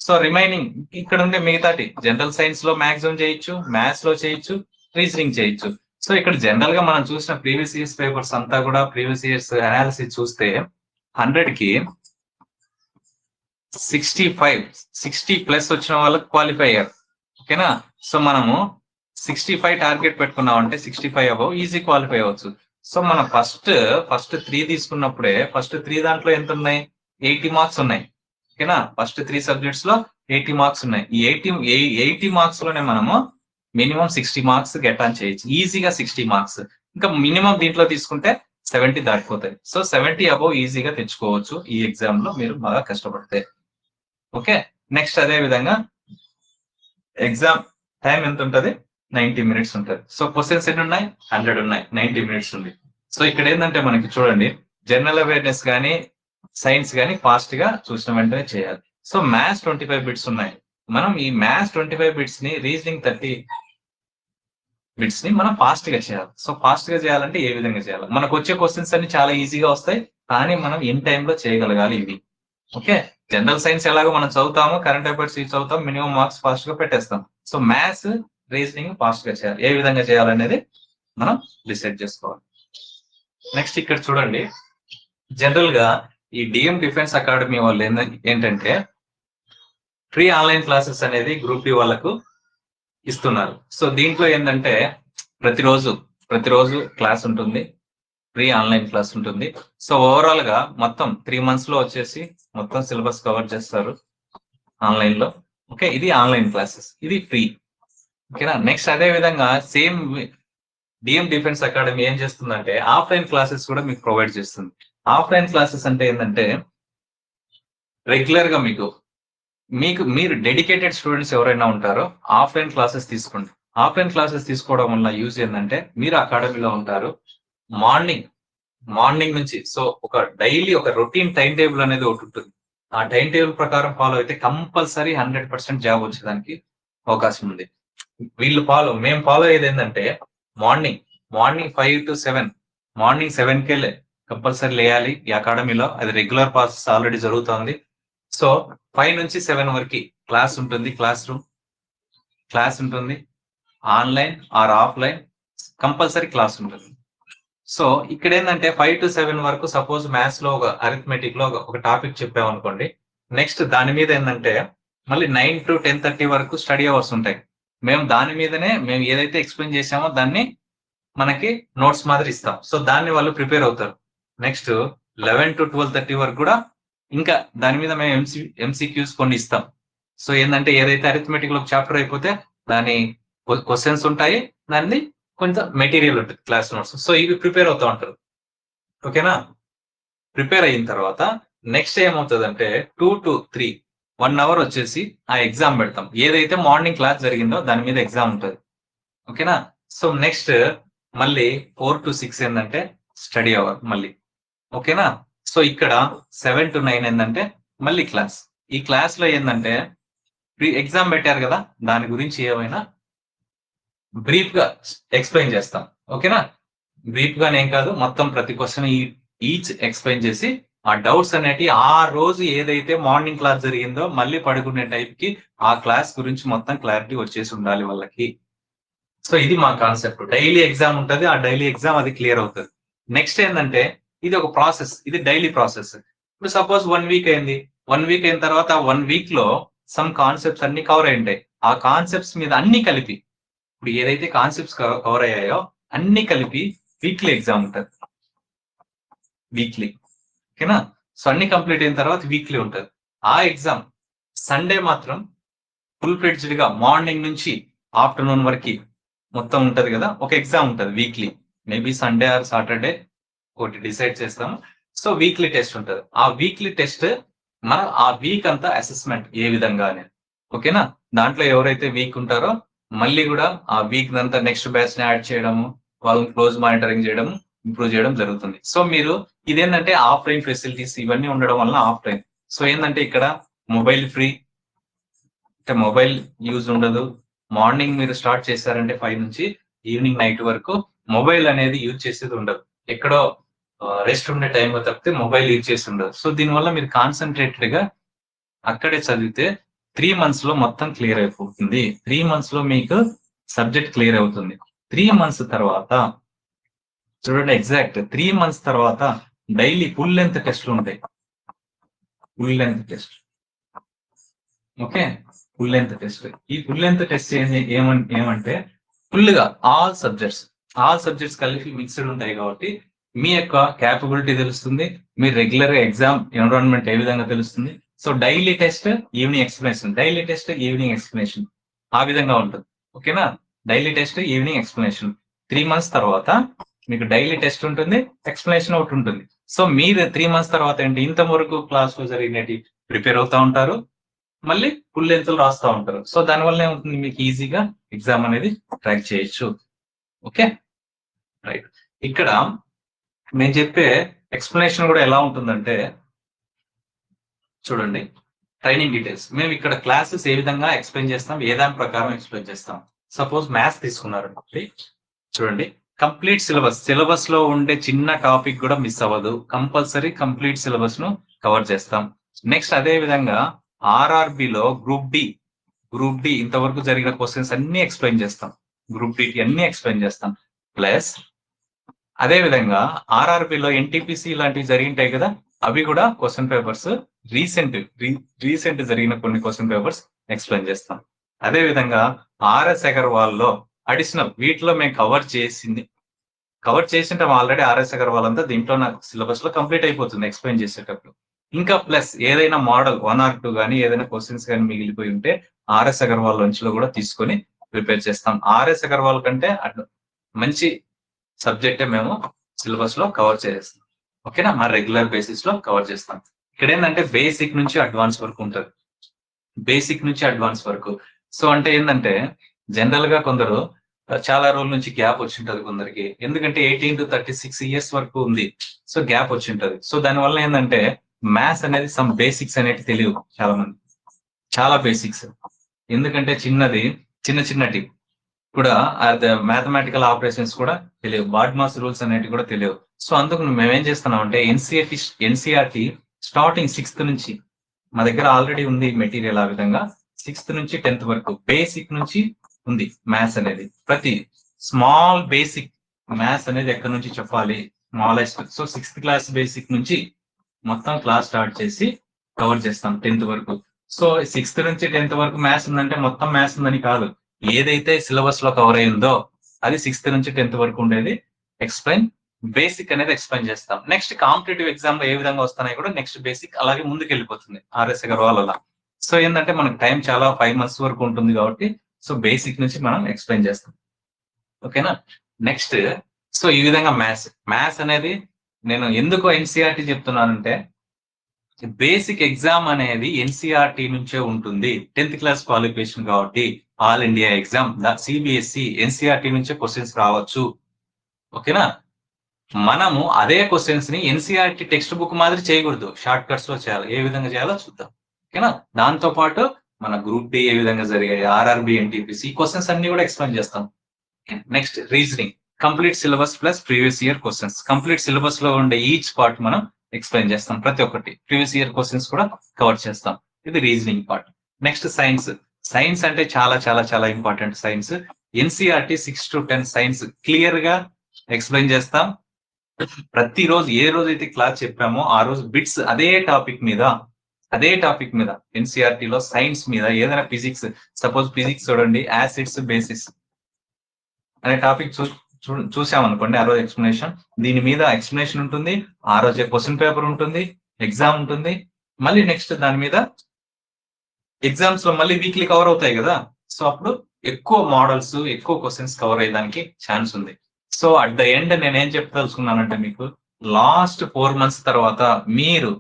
సో రిమైనింగ్ ఇక్కడ ఉండే మిగతాటి జనరల్ సైన్స్ లో మాక్సిమం చేయొచ్చు, మ్యాథ్స్ లో చేయొచ్చు, రీజనింగ్ చేయొచ్చు. సో ఇక్కడ జనరల్ గా మనం చూసిన ప్రీవియస్ ఇయర్స్ పేపర్స్ అంతా కూడా, ప్రీవియస్ ఇయర్స్ అనాలిసిస్ చూస్తే 100 కి 60+ వచ్చిన వాళ్ళకి క్వాలిఫై అయ్యారు. ఓకేనా. సో మనము 65 టార్గెట్ పెట్టుకున్నాం అంటే 65 అబౌవ్ ఈజీ క్వాలిఫై అవ్వచ్చు. సో మనం ఫస్ట్ 3 తీసుకున్నప్పుడే ఫస్ట్ 3 దాంట్లో ఎంత ఉన్నాయి, 80 మార్క్స్ ఉన్నాయి. ఓకేనా. ఫస్ట్ 3 సబ్జెక్ట్స్ లో 80 మార్క్స్ ఉన్నాయి. ఈ 80 మార్క్స్ లోనే మనము మినిమం 60 మార్క్స్ గెట్ ఆన్ చేయొచ్చు ఈజీగా. 60 మార్క్స్ ఇంకా మినిమం దీంట్లో తీసుకుంటే 70 దాటిపోతాయి. సో 70 అబౌవ్ ఈజీగా తెచ్చుకోవచ్చు ఈ ఎగ్జామ్ లో మీరు బాగా కష్టపడితే. ఓకే, నెక్స్ట్ అదే విధంగా ఎగ్జామ్ టైం ఎంత ఉంటది, 90 minutes ఉంటుంది. సో క్వశ్చన్స్ ఎన్ని ఉన్నాయి, 100 ఉన్నాయి, 90 minutes ఉంది. సో ఇక్కడ ఏంటంటే మనకి చూడండి, జనరల్ అవేర్నెస్ కానీ సైన్స్ కానీ ఫాస్ట్ గా చూసిన వెంటనే చేయాలి. సో మ్యాథ్స్ 25 బిట్స్ ఉన్నాయి. మనం ఈ మ్యాథ్స్ 25 బిట్స్ ని, రీజనింగ్ 30 బిట్స్ ని మనం ఫాస్ట్ గా చేయాలి. సో ఫాస్ట్ గా చేయాలంటే ఏ విధంగా చేయాలి, మనకు వచ్చే క్వశ్చన్స్ అన్ని చాలా ఈజీగా వస్తాయి, కానీ మనం ఇన్ టైంలో చేయగలగాలి ఇవి. ఓకే, జనరల్ సైన్స్ ఎలాగో మనం చదువుతాము, కరెంట్ అఫైర్స్ చదువుతాం, మినిమం మార్క్స్ ఫాస్ట్ గా పెట్టేస్తాం. సో మ్యాథ్స్, రీజనింగ్ ఫాస్ట్ గా చేయాలి. ఏ విధంగా చేయాలనేది మనం డిసైడ్ చేసుకోవాలి. నెక్స్ట్ ఇక్కడ చూడండి, జనరల్ గా ఈ డిఎం డిఫెన్స్ అకాడమీ వాళ్ళు ఏంటంటే ఫ్రీ ఆన్లైన్ క్లాసెస్ అనేది గ్రూప్ డి వాళ్ళకు ఇస్తున్నారు. సో దీంట్లో ఏంటంటే ప్రతిరోజు క్లాస్ ఉంటుంది, ఫ్రీ ఆన్లైన్ క్లాస్ ఉంటుంది. సో ఓవరాల్ గా మొత్తం 3 months లో వచ్చేసి మొత్తం సిలబస్ కవర్ చేస్తారు ఆన్లైన్ లో. ఓకే, ఇది ఆన్లైన్ క్లాసెస్, ఇది ఫ్రీ. ఓకేనా. నెక్స్ట్ అదే విధంగా సేమ్ డిఎం డిఫెన్స్ అకాడమీ ఏం చేస్తుందంటే ఆఫ్లైన్ క్లాసెస్ కూడా మీకు ప్రొవైడ్ చేస్తుంది. ఆఫ్లైన్ క్లాసెస్ అంటే ఏంటంటే రెగ్యులర్ గా మీరు డెడికేటెడ్ స్టూడెంట్స్ ఎవరైనా ఉంటారో ఆఫ్లైన్ క్లాసెస్ తీసుకోండి. ఆఫ్లైన్ క్లాసెస్ తీసుకోవడం వల్ల యూజ్ ఏంటంటే మీరు అకాడమీలో ఉంటారు, మార్నింగ్ నుంచి. సో ఒక డైలీ ఒక రొటీన్ టైం టేబుల్ అనేది ఒకటి ఉంటుంది. ఆ టైం టేబుల్ ప్రకారం ఫాలో అయితే కంపల్సరీ 100% జాబ్ వచ్చేదానికి అవకాశం ఉంది. మేము ఫాలో అయ్యేది ఏంటంటే మార్నింగ్ 5 to 7, మార్నింగ్ 7కే కంపల్సరీ లేయాలి ఈ అకాడమీలో. అది రెగ్యులర్ ప్రాసెస్ ఆల్రెడీ జరుగుతుంది. సో 5 నుంచి 7 వరకు క్లాస్ ఉంటుంది, క్లాస్ ఉంటుంది, online or offline compulsory class ఉంటుంది. సో ఇక్కడ ఏంటంటే 5 to 7 వరకు సపోజ్ మ్యాథ్స్ లో ఒక అరిథమెటిక్ లో ఒక టాపిక్ చెప్పామనుకోండి, నెక్స్ట్ దాని మీద ఏంటంటే మళ్ళీ 9 to 10:30 వరకు స్టడీ అవర్స్ ఉంటాయి. మేము దాని మీదనే మేము ఏదైతే ఎక్స్ప్లెయిన్ చేసామో దాన్ని మనకి నోట్స్ మాదిరి ఇస్తాం. సో దాన్ని వాళ్ళు ప్రిపేర్ అవుతారు. నెక్స్ట్ 11 to 12:30 వరకు కూడా ఇంకా దాని మీద మేము ఎంసీక్యూస్ కొన్ని ఇస్తాం. సో ఏంటంటే ఏదైతే అరిథమెటిక్ లో చాప్టర్ అయిపోతే దాని క్వశ్చన్స్ ఉంటాయి, దాన్ని కొంత మెటీరియల్ ఉంటుంది, క్లాస్ నోట్స్. సో ఇవి ప్రిపేర్ అవుతూ ఉంటారు. ఓకేనా. ప్రిపేర్ అయిన తర్వాత నెక్స్ట్ ఏమవుతుందంటే 2 to 3 1 hour వచ్చేసి ఆ ఎగ్జామ్ పెడతాం. ఏదైతే మార్నింగ్ క్లాస్ జరిగిందో దాని మీద ఎగ్జామ్ ఉంటుంది. ఓకేనా. సో నెక్స్ట్ మళ్ళీ 4 to 6 ఏంటంటే స్టడీ అవర్ మళ్ళీ. ఓకేనా. సో ఇక్కడ 7 to 9 ఏంటంటే మళ్ళీ క్లాస్. ఈ క్లాస్ లో ఏంటంటే ఎగ్జామ్ పెట్టారు కదా, దాని గురించి ఏమైనా బ్రీఫ్ గా ఎక్స్ప్లెయిన్ చేస్తాం. ఓకేనా. బ్రీఫ్ గానే ఏం కాదు, మొత్తం ప్రతి క్వశ్చన్ ఈచ్ ఎక్స్ప్లెయిన్ చేసి ఆ డౌట్స్ అనేటి ఆ రోజు ఏదైతే మార్నింగ్ క్లాస్ జరిగిందో మళ్ళీ పడుకునే టైప్ కి ఆ క్లాస్ గురించి మొత్తం క్లారిటీ వచ్చేసి ఉండాలి వాళ్ళకి. సో ఇది మా కాన్సెప్ట్. డైలీ ఎగ్జామ్ ఉంటుంది, ఆ డైలీ ఎగ్జామ్ అది క్లియర్ అవుతుంది. నెక్స్ట్ ఏంటంటే ఇది ఒక ప్రాసెస్, ఇది డైలీ ప్రాసెస్. ఇప్పుడు సపోజ్ 1 వీక్ అయింది, 1 వీక్ అయిన తర్వాత 1 వీక్ లో సమ్ కాన్సెప్ట్స్ అన్ని కవర్ అయి ఉంటాయి. ఆ కాన్సెప్ట్స్ మీద అన్ని కలిపి, ఇప్పుడు ఏదైతే కాన్సెప్ట్స్ కవర్ అయ్యాయో అన్ని కలిపి వీక్లీ ఎగ్జామ్ ఉంటుంది. వీక్లీ, ఓకేనా? సో అన్ని కంప్లీట్ అయిన తర్వాత వీక్లీ ఉంటుంది. ఆ ఎగ్జామ్ సండే మాత్రం ఫుల్ ఫ్లెడ్జ్డ్ గా మార్నింగ్ నుంచి ఆఫ్టర్నూన్ వరకు మొత్తం ఉంటది కదా, ఒక ఎగ్జామ్ ఉంటుంది weekly. Maybe Sunday or Saturday ఒకటి డిసైడ్ చేస్తాము. సో వీక్లీ టెస్ట్ ఉంటుంది. ఆ వీక్లీ టెస్ట్ మనం ఆ వీక్ అంతా అసెస్మెంట్ ఏ విధంగా అనేది, ఓకేనా? దాంట్లో ఎవరైతే వీక్ ఉంటారో మళ్ళీ కూడా ఆ వీక్ అంతా నెక్స్ట్ బ్యాచ్ ని యాడ్ చేయడము, వాళ్ళని క్లోజ్ మానిటరింగ్ చేయడం, ఇంప్రూవ్ చేయడం జరుగుతుంది. సో మీరు ఇదేంటంటే ఆఫ్లైన్ ఫెసిలిటీస్ ఇవన్నీ ఉండడం వల్ల ఆఫ్లైన్. సో ఏంటంటే ఇక్కడ మొబైల్ ఫ్రీ, అంటే మొబైల్ యూజ్ ఉండదు. మార్నింగ్ మీరు స్టార్ట్ చేశారంటే 5 నుంచి ఈవినింగ్ నైట్ వరకు మొబైల్ అనేది యూజ్ చేసేది ఉండదు. ఎక్కడో రెస్ట్ ఉండే టైంలో తప్పితే మొబైల్ యూజ్ చేసి ఉండదు. సో దీనివల్ల మీరు కాన్సన్ట్రేటెడ్ గా అక్కడే చదివితే 3 months లో మొత్తం క్లియర్ అయిపోతుంది. 3 months లో మీకు సబ్జెక్ట్ క్లియర్ అవుతుంది. 3 months తర్వాత చూడండి, ఎగ్జాక్ట్ 3 months తర్వాత డైలీ ఫుల్ లెంత్ టెస్ట్లు ఉంటాయి. Full length test, okay? Full length test. ఈ ఫుల్ లెంత్ టెస్ట్ ఏమంటే ఫుల్ గా ఆల్ సబ్జెక్ట్స్ కలిపి మిక్స్డ్ ఉంటాయి కాబట్టి మీ యొక్క క్యాపబిలిటీ తెలుస్తుంది, మీ రెగ్యులర్ ఎగ్జామ్ ఎన్విరాన్మెంట్ ఏ విధంగా తెలుస్తుంది. So daily test, evening explanation, daily test, evening explanation, ఆ విధంగా ఉంటుంది, ఓకేనా? Daily test, evening explanation. 3 months తర్వాత మీకు డైలీ టెస్ట్ ఉంటుంది, ఎక్స్ప్లెనేషన్ ఒకటి ఉంటుంది. సో మీరు 3 months తర్వాత ఏంటి, ఇంతవరకు క్లాస్ లో జరిగినవి ప్రిపేర్ అవుతా ఉంటారు, మళ్ళీ ఫుల్ లెంత్ రాస్తా ఉంటారు. సో దానివల్ల ఏమవుతుంది, మీకు ఈజీగా ఎగ్జామ్ అనేది ట్రాక్ చేయొచ్చు. Okay, right. ఇక్కడ నేను చెప్పే ఎక్స్ప్లెనేషన్ కూడా ఎలా ఉంటుందంటే చూడండి, ట్రైనింగ్ డీటెయిల్స్. మేము ఇక్కడ క్లాసెస్ ఏ విధంగా ఎక్స్ప్లెయిన్ చేస్తాం, ఏ దాని ప్రకారం ఎక్స్ప్లెయిన్ చేస్తాం. సపోజ్ మ్యాథ్స్ తీసుకున్నారు, చూడండి, కంప్లీట్ సిలబస్ లో ఉండే చిన్న టాపిక్ కూడా మిస్ అవ్వదు. కంపల్సరీ కంప్లీట్ సిలబస్ ను కవర్ చేస్తాం. నెక్స్ట్ అదే విధంగా ఆర్ఆర్బిలో గ్రూప్ డి ఇంతవరకు జరిగిన క్వశ్చన్స్ అన్ని ఎక్స్ప్లెయిన్ చేస్తాం. గ్రూప్ డి అన్ని ఎక్స్ప్లెయిన్ చేస్తాం. ప్లస్ అదే విధంగా ఆర్ఆర్బిలో ఎన్టీపీసీ లాంటివి జరిగింటాయి కదా, అవి కూడా క్వశ్చన్ పేపర్స్ రీసెంట్ జరిగిన కొన్ని క్వశ్చన్ పేపర్స్ ఎక్స్ప్లెయిన్ చేస్తాం. అదే విధంగా ఆర్ఎస్ అగర్వాల్ లో అడిషనల్ వీటిలో మేము కవర్ చేసింటాం ఆల్రెడీ. ఆర్ఎస్ అగర్వాల్ అంతా దీంట్లో నాకు సిలబస్ లో కంప్లీట్ అయిపోతుంది ఎక్స్ప్లెయిన్ చేసేటప్పుడు. ఇంకా ప్లస్ ఏదైనా మోడల్ 1 or 2 కానీ ఏదైనా క్వశ్చన్స్ కానీ మిగిలిపోయి ఉంటే ఆర్ఎస్ అగర్వాల్ నుంచి లో కూడా తీసుకొని ప్రిపేర్ చేస్తాం. ఆర్ఎస్ అగర్వాల్ కంటే మంచి సబ్జెక్టే మేము సిలబస్ లో కవర్ చేస్తాం, ఓకేనా? మా రెగ్యులర్ బేసిస్ లో కవర్ చేస్తాం. ఇక్కడ ఏంటంటే బేసిక్ నుంచి అడ్వాన్స్ వరకు ఉంటుంది, బేసిక్ నుంచి అడ్వాన్స్ వరకు. సో అంటే ఏంటంటే జనరల్ గా కొందరు చాలా రోజుల నుంచి గ్యాప్ వచ్చింటది కొందరికి, ఎందుకంటే 18 to 36 years వరకు ఉంది. So gap వచ్చింటది. సో దానివల్ల ఏంటంటే మ్యాథ్స్ అనేది సమ్ బేసిక్స్ అనేవి తెలియదు చాలా మంది, చాలా బేసిక్స్. ఎందుకంటే చిన్నటి కూడా మ్యాథమెటికల్ ఆపరేషన్స్ కూడా తెలియవు, బాడ్మాస్ రూల్స్ అనేవి కూడా తెలియవు. సో అందుకు మేమేం చేస్తున్నాం అంటే ఎన్సీఆర్టీ స్టార్టింగ్ 6th నుంచి మా దగ్గర ఆల్రెడీ ఉంది మెటీరియల్. ఆ విధంగా 6th నుంచి 10th వరకు బేసిక్ నుంచి ఉంది మ్యాథ్స్ అనేది. ప్రతి స్మాల్ బేసిక్ మ్యాథ్స్ అనేది ఎక్కడి నుంచి చెప్పాలి, smallest. So 6th class basic నుంచి మొత్తం క్లాస్ స్టార్ట్ చేసి కవర్ చేస్తాం 10th వరకు. సో 6th నుంచి 10th వరకు మ్యాథ్స్ ఉందంటే మొత్తం మ్యాథ్స్ ఉందని కాదు, ఏదైతే సిలబస్ లో కవర్ అయిందో అది 6th నుంచి 10th వరకు ఉండేది బేసిక్ అనేది ఎక్స్ప్లెయిన్ చేస్తాం. నెక్స్ట్ కాంపిటేటివ్ ఎగ్జామ్ లో ఏ విధంగా వస్తున్నాయి కూడా నెక్స్ట్ బేసిక్ అలాగే ముందుకు వెళ్ళిపోతుంది ఆర్ఎస్ అగర్వాల్ అలా. సో ఏంటంటే మనకు టైం చాలా 5 months వరకు ఉంటుంది కాబట్టి సో బేసిక్ నుంచి మనం ఎక్స్ప్లెయిన్ చేస్తాం, ఓకేనా? నెక్స్ట్ సో ఈ విధంగా మ్యాథ్స్ అనేది నేను ఎందుకు ఎన్సీఆర్టీ చెప్తున్నానంటే బేసిక్ ఎగ్జామ్ అనేది ఎన్సీఆర్టీ నుంచే ఉంటుంది. 10th class క్వాలిఫికేషన్ కాబట్టి all India exam CBSE NCERT నుంచే క్వశ్చన్స్ రావచ్చు, ఓకేనా? మనము అదే క్వశ్చన్స్ ని ఎన్సీఆర్టీ టెక్స్ట్ బుక్ మాదిరి చేయకూడదు, షార్ట్ కట్స్ లో చేయాలి. ఏ విధంగా చేయాలో చూద్దాం, ఓకేనా? దాంతో పాటు మన గ్రూప్ డి ఏ విధంగా జరిగాయి, ఆర్ఆర్బి, ఎన్టీపీసీ క్వశ్చన్స్ అన్ని కూడా ఎక్స్ప్లెయిన్ చేస్తాం. Next reasoning, complete syllabus plus previous year questions. Complete syllabus లో ఉండే ఈచ్ పార్ట్ మనం ఎక్స్ప్లెయిన్ చేస్తాం, ప్రతి ఒక్కటి ప్రీవియస్ ఇయర్ క్వశ్చన్స్ కూడా కవర్ చేస్తాం. ఇది రీజనింగ్ పార్ట్. నెక్స్ట్ సైన్స్ అంటే చాలా చాలా చాలా important. Science NCERT 6 to 10 science clear గా ఎక్స్ప్లెయిన్ చేస్తాం. ప్రతిరోజు ఏ రోజైతే క్లాస్ చెప్పామో ఆ రోజు బిట్స్ అదే టాపిక్ మీద ఎన్సీఆర్టీలో సైన్స్ మీద ఏదైనా ఫిజిక్స్, సపోజ్ ఫిజిక్స్ చూడండి, యాసిడ్స్ బేసిస్ అనే టాపిక్ చూసామనుకోండి, ఆ రోజు ఎక్స్ప్లెనేషన్, దీని మీద ఎక్స్ప్లెనేషన్ ఉంటుంది, ఆ రోజే క్వశ్చన్ పేపర్ ఉంటుంది, ఎగ్జామ్ ఉంటుంది, మళ్ళీ నెక్స్ట్ దాని మీద ఎగ్జామ్స్ లో మళ్ళీ వీక్లీ కవర్ అవుతాయి కదా. సో అప్పుడు ఎక్కువ మోడల్స్, ఎక్కువ క్వశ్చన్స్ కవర్ అయ్యడానికి ఛాన్స్ ఉంది. సో అట్ ద ఎండ్ నేనేం చెప్పదలుచుకున్నానంటే, మీకు లాస్ట్ 4 months తర్వాత, మీరు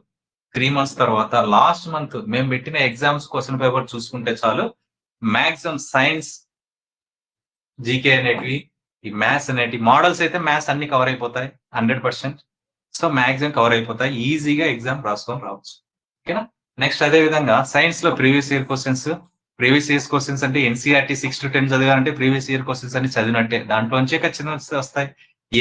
3 months తర్వాత, లాస్ట్ మంత్ మేము పెట్టిన ఎగ్జామ్స్ క్వశ్చన్ పేపర్ చూసుకుంటే చాలు, మాక్సిమం సైన్స్, జీకే అనేటివి, ఈ మ్యాథ్స్ అనేటివి, మోడల్స్ అయితే మ్యాథ్స్ అన్ని కవర్ అయిపోతాయి 100%. సో మాక్సిమం కవర్ అయిపోతాయి, ఈజీగా ఎగ్జామ్ రాసుకొని రావచ్చు. ఓకేనా. నెక్స్ట్ అదే విధంగా సైన్స్ లో ప్రీవియస్ ఇయర్ క్వశ్చన్స్ అంటే ఎన్సీఆర్టీ 6 to 10 చదివారంటే ప్రీవియస్ ఇయర్ క్వశ్చన్స్ అన్ని చదివినట్టే, దాంట్లోంచే ఖచ్చితంగా వస్తాయి.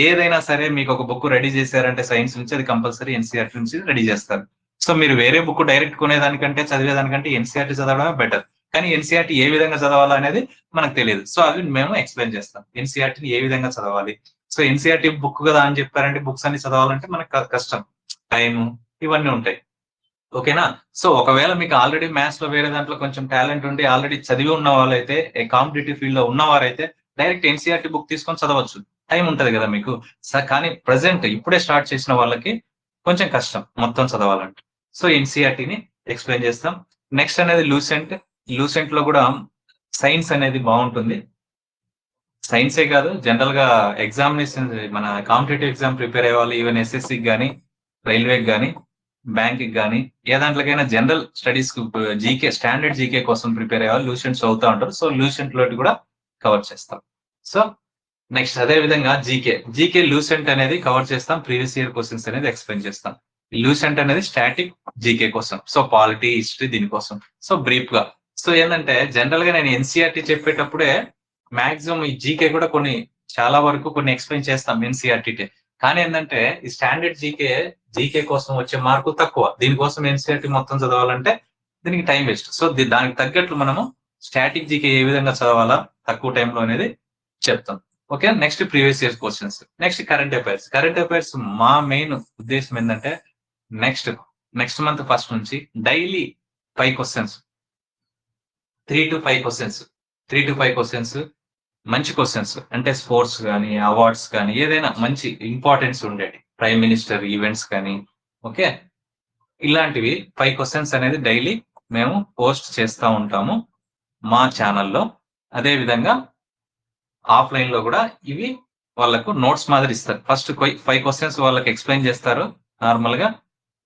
ఏదైనా సరే మీకు ఒక బుక్ రెడీ చేశారంటే సైన్స్ నుంచి, అది కంపల్సరీ ఎన్సీఆర్టీ నుంచి రెడీ చేస్తారు. సో మీరు వేరే బుక్ డైరెక్ట్ కొనేదానికంటే, చదివేదానికంటే ఎన్సీఆర్టీ చదవడమే బెటర్. కానీ ఎన్సీఆర్టీ ఏ విధంగా చదవాలా అనేది మనకు తెలియదు. సో అవి మేము ఎక్స్ప్లెయిన్ చేస్తాం, ఎన్సీఆర్టీని ఏ విధంగా చదవాలి. సో ఎన్సీఆర్టీ బుక్ కదా అని చెప్పారంటే బుక్స్ అన్ని చదవాలంటే మనకు కష్టం, టైం, ఇవన్నీ ఉంటాయి. ఓకేనా. సో ఒకవేళ మీకు ఆల్రెడీ మ్యాథ్స్ లో వేరే దాంట్లో కొంచెం టాలెంట్ ఉండి ఆల్రెడీ చదివి ఉన్న వాళ్ళైతే, కాంపిటేటివ్ ఫీల్డ్ లో ఉన్నవారైతే డైరెక్ట్ ఎన్సీఆర్టీ బుక్ తీసుకొని చదవచ్చు, టైం ఉంటది కదా మీకు. కానీ ప్రెసెంట్ ఇప్పుడే స్టార్ట్ చేసిన వాళ్ళకి కొంచెం కష్టం మొత్తం చదవాలంటే. సో ఎన్సీఆర్టీని ఎక్స్ప్లెయిన్ చేస్తాం. నెక్స్ట్ అనేది లూసెంట్ లో కూడా సైన్స్ అనేది బాగుంటుంది. సైన్సే కాదు, జనరల్ గా ఎగ్జామినేషన్, మన కాంపిటేటివ్ ఎగ్జామ్ ప్రిపేర్ అయ్యే వాళ్ళు, ఈవెన్ ఎస్ఎస్సికి కానీ, రైల్వేకి కానీ, బ్యాంక్ కి కానీ, ఏ దాంట్లోకైనా general studies GK, standard GK కోసం ప్రిపేర్ అయ్యే వాళ్ళు లూసెంట్ చదువుతూ ఉంటారు. సో లూసెంట్ లోటి కూడా కవర్ చేస్తాం. సో నెక్స్ట్ అదే విధంగా జీకే లూసెంట్ అనేది కవర్ చేస్తాం, ప్రీవియస్ ఇయర్ క్వశ్చన్స్ అనేది ఎక్స్ప్లెయిన్ చేస్తాం. లూసెంట్ అనేది స్టాటిక్ జీకే కోసం, సో పాలిటీ, హిస్టరీ దీనికోసం. సో బ్రీఫ్ గా, సో ఏంటంటే జనరల్ గా నేను ఎన్సీఆర్టీ చెప్పేటప్పుడే మాక్సిమం ఈ జీకే కూడా చాలా వరకు కొన్ని ఎక్స్ప్లెయిన్ చేస్తాం ఎన్సీఆర్టీ. కానీ ఏంటంటే ఈ స్టాండర్డ్ జీకే కోసం వచ్చే మార్కు తక్కువ, దీనికోసం ఎన్సీఆర్టీ మొత్తం చదవాలంటే దీనికి టైం వేస్ట్. సో దానికి తగ్గట్లు మనము స్టాటిక్ జీకే ఏ విధంగా చదవాలా తక్కువ టైంలో అనేది చెప్తాం. Okay. Next previous year questions, next current affairs. మా మెయిన్ ఉద్దేశం ఏంటంటే నెక్స్ట్ మంత్ ఫస్ట్ నుంచి డైలీ 5 questions, 3 to 5 questions, మంచి క్వశ్చన్స్ అంటే స్పోర్ట్స్ కానీ, అవార్డ్స్ కానీ, ఏదైనా మంచి ఇంపార్టెన్స్ ఉండేది, ప్రైమ్ మినిస్టర్ ఈవెంట్స్ కానీ, ఓకే, ఇలాంటివి 5 questions అనేది డైలీ మేము పోస్ట్ చేస్తూ ఉంటాము మా ఛానల్లో. అదే విధంగా ఆఫ్లైన్ లో కూడా ఇవి వాళ్ళకు నోట్స్ మాదిరి ఇస్తారు. ఫస్ట్ 5 questions వాళ్ళకి ఎక్స్ప్లెయిన్ చేస్తారు. నార్మల్ గా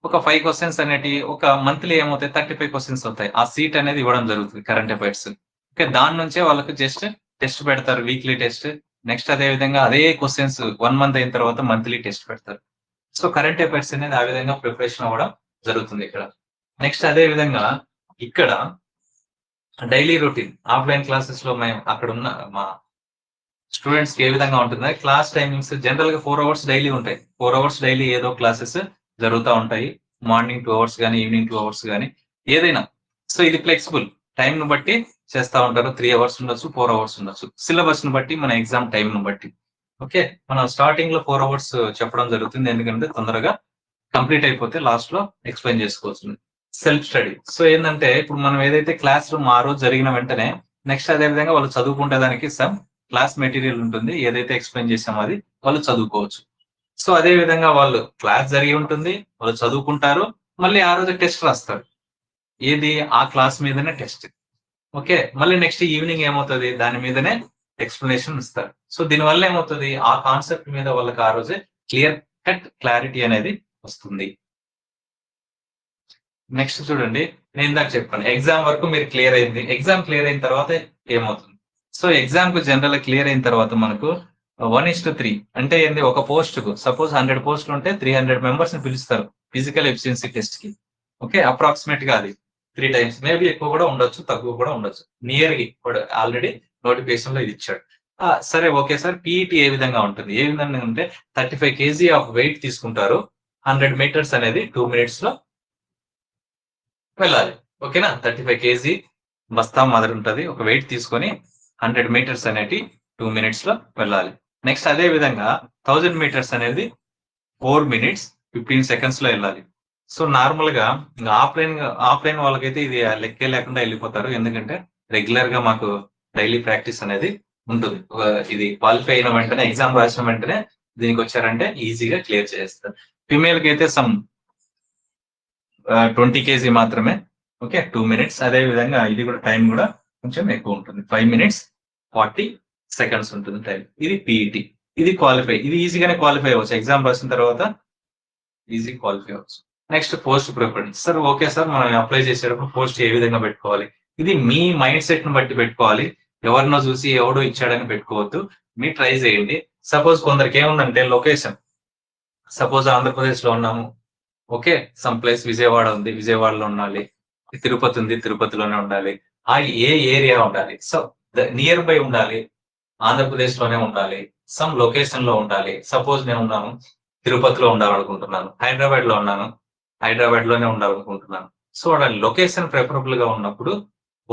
ఒక 5 questions అనేటి ఒక మంత్లీ ఏమవుతాయి, 35 questions అవుతాయి. ఆ సీట్ అనేది ఇవ్వడం జరుగుతుంది కరెంట్ అఫైర్స్. ఓకే, దాని నుంచే వాళ్ళకి జస్ట్ టెస్ట్ పెడతారు, వీక్లీ టెస్ట్. నెక్స్ట్ అదే విధంగా అదే క్వశ్చన్స్ 1 month అయిన తర్వాత మంత్లీ టెస్ట్ పెడతారు. సో కరెంట్ అఫైర్స్ అనేది ఆ విధంగా ప్రిపరేషన్ అవ్వడం జరుగుతుంది ఇక్కడ. నెక్స్ట్ అదే విధంగా ఇక్కడ డైలీ రొటీన్ ఆఫ్లైన్ క్లాసెస్ లో మేము అక్కడ ఉన్న మా స్టూడెంట్స్ కి ఏ విధంగా ఉంటుంది, క్లాస్ టైమింగ్స్ జనరల్ గా 4 hours డైలీ ఉంటాయి. 4 hours డైలీ ఏదో క్లాసెస్ జరుగుతూ ఉంటాయి. మార్నింగ్ 2 hours కానీ, ఈవినింగ్ 2 hours కానీ, ఏదైనా. సో ఇది ఫ్లెక్సిబుల్, టైం ను బట్టి చేస్తూ ఉంటారు. 3 hours ఉండొచ్చు, 4 hours ఉండొచ్చు, సిలబస్ ను బట్టి, మన ఎగ్జామ్ టైం ను బట్టి. ఓకే, మనం స్టార్టింగ్ లో 4 hours చెప్పడం జరుగుతుంది, ఎందుకంటే తొందరగా కంప్లీట్ అయిపోతే లాస్ట్ లో ఎక్స్ప్లెయిన్ చేసుకోవచ్చు. సెల్ఫ్ స్టడీ, సో ఏంటంటే ఇప్పుడు మనం ఏదైతే క్లాస్ రూమ్ ఆ రోజు జరిగిన వెంటనే నెక్స్ట్ అదే విధంగా వాళ్ళు చదువుకుంటే దానికి సమ్ క్లాస్ మెటీరియల్ ఉంటుంది, ఏదైతే ఎక్స్ప్లెయిన్ చేసామో అది వాళ్ళు చదువుకోవచ్చు. సో అదే విధంగా వాళ్ళు క్లాస్ జరిగి ఉంటుంది, వాళ్ళు చదువుకుంటారు, మళ్ళీ ఆ రోజు టెస్ట్ రాస్తారు, ఏది ఆ క్లాస్ మీదనే టెస్ట్. ఓకే, మళ్ళీ నెక్స్ట్ ఈవినింగ్ ఏమవుతుంది, దాని మీదనే ఎక్స్ప్లెనేషన్ ఇస్తారు. సో దీనివల్ల ఏమవుతుంది, ఆ కాన్సెప్ట్ మీద వాళ్ళకి ఆ రోజే క్లారిటీ అనేది వస్తుంది. నెక్స్ట్ చూడండి, నేను ఇందాక చెప్పాను ఎగ్జామ్ వరకు మీరు క్లియర్ అయింది. ఎగ్జామ్ క్లియర్ అయిన తర్వాత ఏమవుతుంది, సో ఎగ్జామ్ కు జనరల్ క్లియర్ అయిన తర్వాత మనకు 1:3 అంటే ఏంది, ఒక పోస్ట్ కు సపోజ్ 100 పోస్టులు ఉంటే 300 members ని పిలుస్తారు ఫిజికల్ ఎఫిషియన్సీ టెస్ట్ కి. ఓకే, అప్రాక్సిమేట్ గా అది 3 times, మేబీ ఎక్కువ కూడా ఉండొచ్చు, తక్కువ కూడా ఉండొచ్చు, నియర్ గా కూడా ఆల్రెడీ నోటిఫికేషన్ లో ఇది ఇచ్చాడు. సరే, ఓకే సార్, పీఈటీ ఏ విధంగా ఉంటుంది, ఏ విధంగా అంటే 35 kg ఆఫ్ వెయిట్ తీసుకుంటారు, 100 meters అనేది 2 minutes లో వెళ్ళాలి. ఓకేనా, 35 kg బస్తా మాదిరి ఉంటది, ఒక వెయిట్ తీసుకొని 100 meters అనేది 2 minutes లో వెళ్ళాలి. నెక్స్ట్ అదే విధంగా 1000 meters అనేది 4 minutes 15 seconds లో వెళ్ళాలి. సో నార్మల్ గా ఇంకా ఆఫ్లైన్ వాళ్ళకైతే ఇది లెక్కే లేకుండా వెళ్ళిపోతారు. ఎందుకంటే రెగ్యులర్ గా మాకు డైలీ ప్రాక్టీస్ అనేది ఉంటుంది. ఇది క్వాలిఫై అయిన వెంటనే ఎగ్జామ్ రాసిన వెంటనే దీనికి వచ్చారంటే ఈజీగా క్లియర్ చేస్తారు. ఫిమేల్ కి అయితే సమ్ 20 kg మాత్రమే. Okay, 2 minutes. అదే విధంగా ఇది కూడా టైం కూడా కొంచెం ఎక్కువ ఉంటుంది. 5 minutes 40 seconds ఉంటుంది టైం. ఇది పీఈటీ. ఇది క్వాలిఫై. ఇది ఈజీగానే క్వాలిఫై అవ్వచ్చు. ఎగ్జామ్ రాసిన తర్వాత ఈజీ క్వాలిఫై అవ్వచ్చు. Next post preference. Sir okay sir, మనం అప్లై చేసేటప్పుడు పోస్ట్ ఏ విధంగా పెట్టుకోవాలి? ఇది మీ మైండ్ సెట్ ను బట్టి పెట్టుకోవాలి. ఎవరినో చూసి ఎవడో ఇచ్చాడని పెట్టుకోవద్దు. మీరు ట్రై చేయండి. సపోజ్ కొందరికి ఏముందంటే లొకేషన్, సపోజ్ ఆంధ్రప్రదేశ్ లో ఉన్నాము, ఓకే, సమ్ ప్లేస్ విజయవాడ ఉంది, విజయవాడలో ఉండాలి. తిరుపతి ఉంది, తిరుపతిలోనే ఉండాలి. ఆ ఏ ఏరియా ఉండాలి? సో నియర్ బై ఉండాలి, ఆంధ్రప్రదేశ్ లోనే ఉండాలి, సమ్ లొకేషన్ లో ఉండాలి. సపోజ్ నేను ఉన్నాను తిరుపతిలో ఉండాలనుకుంటున్నాను, హైదరాబాద్ లో ఉన్నాను, హైదరాబాద్ లోనే ఉండాలనుకుంటున్నాను. సో లొకేషన్ ప్రిఫరబుల్ గా ఉన్నప్పుడు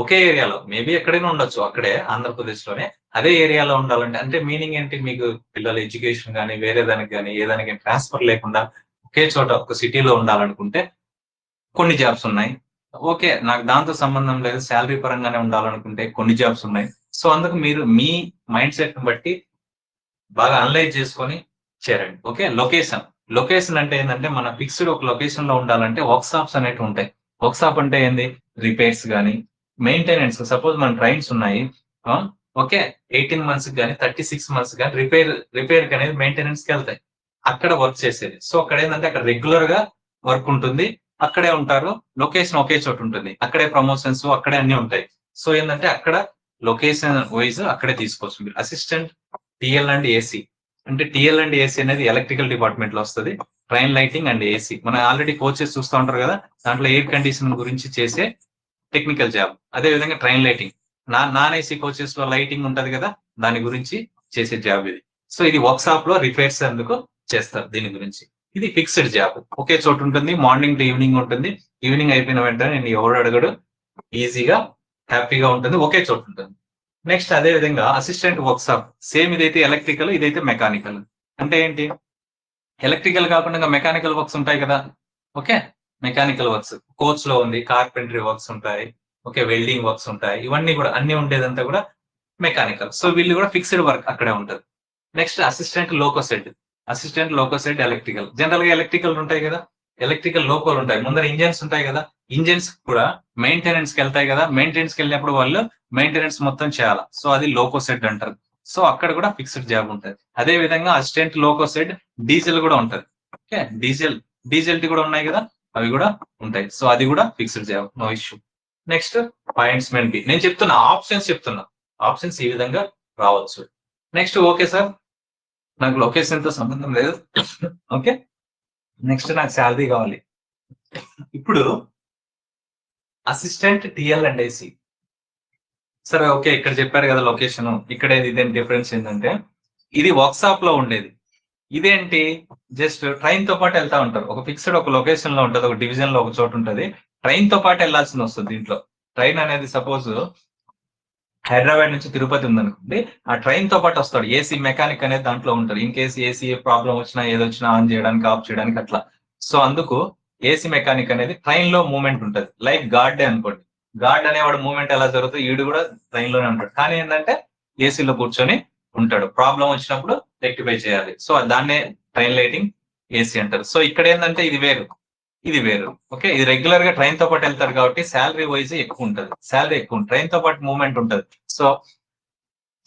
ఒకే ఏరియాలో, మేబీ ఎక్కడైనా ఉండొచ్చు, అక్కడే ఆంధ్రప్రదేశ్ లోనే అదే ఏరియాలో ఉండాలంటే అంటే మీనింగ్ ఏంటి? మీకు పిల్లల ఎడ్యుకేషన్ కానీ వేరే దానికి కానీ ఏ దానికి ట్రాన్స్ఫర్ లేకుండా ఒకే చోట ఒక సిటీలో ఉండాలనుకుంటే కొన్ని జాబ్స్ ఉన్నాయి. ఓకే, నాకు దాంతో సంబంధం లేదు, శాలరీ పరంగానే ఉండాలనుకుంటే కొన్ని జాబ్స్ ఉన్నాయి. సో అందుకు మీరు మీ మైండ్ సెట్ ని బట్టి బాగా అనలైజ్ చేసుకొని చేరండి. ఓకే, లొకేషన్ అంటే ఏంటంటే మన ఫిక్స్డ్ ఒక లొకేషన్ లో ఉండాలంటే వర్క్ షాప్స్ అనేవి ఉంటాయి. వర్క్ షాప్ అంటే ఏంది? రిపేర్స్ కానీ మెయింటెనెన్స్. సపోజ్ మన ట్రైన్స్ ఉన్నాయి, ఓకే, 18 months కానీ 36 months కానీ రిపేర్ అనేది మెయింటెనెన్స్ కి వెళ్తాయి. అక్కడ వర్క్ చేసేది. సో అక్కడ ఏంటంటే అక్కడ రెగ్యులర్ గా వర్క్ ఉంటుంది, అక్కడే ఉంటారు. లొకేషన్ ఒకే చోట ఉంటుంది, అక్కడే ప్రమోషన్స్ అక్కడే అన్ని ఉంటాయి. సో ఏంటంటే అక్కడ లొకేషన్ వైజ్ అక్కడే తీసుకోవచ్చు మీరు. అసిస్టెంట్ టిఎల్ అండ్ ఏసీ అంటే టిఎల్ అండ్ ఏసీ అనేది ఎలక్ట్రికల్ డిపార్ట్మెంట్ లో వస్తుంది. ట్రైన్ లైటింగ్ అండ్ ఏసీ మనం ఆల్రెడీ కోచెస్ చూస్తూ ఉంటారు కదా, దాంట్లో ఎయిర్ కండిషన్ గురించి చేసే టెక్నికల్ జాబ్. అదే విధంగా train lighting, non AC coaches లో లైటింగ్ ఉంటది కదా, దాని గురించి చేసే జాబ్ ఇది. సో ఇది వర్క్ షాప్ లో రిపేర్స్ అందుకు చేస్తారు. దీని గురించి ఇది ఫిక్స్డ్ జాబ్, ఒకే చోటు ఉంటుంది, మార్నింగ్ టు ఈవినింగ్ ఉంటుంది. ఈవినింగ్ అయిపోయిన వెంటనే నేను ఎవడు అడగడు, ఈజీగా హ్యాపీగా ఉంటుంది, ఒకే చోటు ఉంటుంది. నెక్స్ట్ అదే విధంగా అసిస్టెంట్ వర్క్ షాప్, సేమ్ ఇదైతే ఎలక్ట్రికల్, ఇదైతే మెకానికల్. అంటే ఏంటి? ఎలక్ట్రికల్ కాకుండా మెకానికల్ వర్క్స్ ఉంటాయి కదా. ఓకే, మెకానికల్ వర్క్స్ కోచ్ లో ఉంది, కార్పెంటరీ వర్క్స్ ఉంటాయి, ఓకే, వెల్డింగ్ వర్క్స్ ఉంటాయి. ఇవన్నీ కూడా అన్ని ఉండేదంతా కూడా మెకానికల్. సో వీళ్ళు కూడా ఫిక్స్డ్ వర్క్ అక్కడే ఉంటుంది. Next assistant loco shed electrical. General గా ఎలక్ట్రికల్ ఉంటాయి కదా, ఎలక్ట్రికల్ లోకోలు ఉంటాయి, ముందర ఇంజన్స్ ఉంటాయి కదా, ఇంజన్స్ కూడా మెయింటెనెన్స్ కి వెళ్తాయి కదా. మెయింటెనెన్స్ కి వెళ్ళినప్పుడు వాళ్ళు మెయింటెనెన్స్ మొత్తం చేయాలి. సో అది లోకోసెడ్ అంటారు. సో అక్కడ కూడా ఫిక్స్డ్ జాబ్ ఉంటుంది. అదే విధంగా అసిస్టెంట్ లోకోసెడ్ డీజిల్ కూడా ఉంటది. ఓకే, డీజిల్ కూడా ఉన్నాయి కదా, అవి కూడా ఉంటాయి. సో అది కూడా fixed job, no issue. Next pointsman B, నేను ఆప్షన్స్ ఈ విధంగా రావచ్చు. నెక్స్ట్ ఓకే సార్, నాకు లొకేషన్ తో సంబంధం లేదు, ఓకే, నెక్స్ట్ నాకు శాలరీ కావాలి. ఇప్పుడు అసిస్టెంట్ టిఎల్ అండ్ ఏసీ, సరే ఓకే, ఇక్కడ చెప్పారు కదా లొకేషన్, ఇక్కడ ఇదేం డిఫరెన్స్ ఏంటంటే ఇది వర్క్ షాప్ లో ఉండేది, ఇదేంటి జస్ట్ ట్రైన్ తో పాటు వెళ్తా ఉంటారు. ఒక ఫిక్స్డ్ ఒక లొకేషన్ లో ఉంటుంది, ఒక డివిజన్ లో ఒక చోటు ఉంటుంది, ట్రైన్ తో పాటు వెళ్లాల్సి వస్తుంది. దీంట్లో ట్రైన్ అనేది సపోజ్ హైదరాబాద్ నుంచి తిరుపతి ఉందనుకోండి, ఆ ట్రైన్ తో పాటు వస్తాడు. ఏసీ మెకానిక్ అనేది దాంట్లో ఉంటారు. ఇన్ కేసు ఏసీ ప్రాబ్లం వచ్చినా ఏదొచ్చినా ఆన్ చేయడానికి ఆఫ్ చేయడానికి అట్లా. సో అందుకు ఏసీ మెకానిక్ అనేది ట్రైన్ లో మూవ్మెంట్ ఉంటుంది. లైక్ గార్డే అనుకోండి, గార్డ్ అనేవాడు మూవ్మెంట్ ఎలా జరుగుతుంది, ఈడు కూడా ట్రైన్ లోనే ఉంటాడు. కానీ ఏంటంటే ఏసీలో కూర్చొని ఉంటాడు, ప్రాబ్లం వచ్చినప్పుడు రెక్టిఫై చేయాలి. సో దాన్నే ట్రైన్ లైటింగ్ ఏసీ అంటారు. సో ఇక్కడ ఏంటంటే ఇది వేరు, ఓకే, ఇది రెగ్యులర్ గా ట్రైన్ తో పాటు వెళ్తారు కాబట్టి శాలరీ వైజ్ ఎక్కువ ఉంటుంది, ట్రైన్ తో పాటు మూవ్మెంట్ ఉంటుంది. సో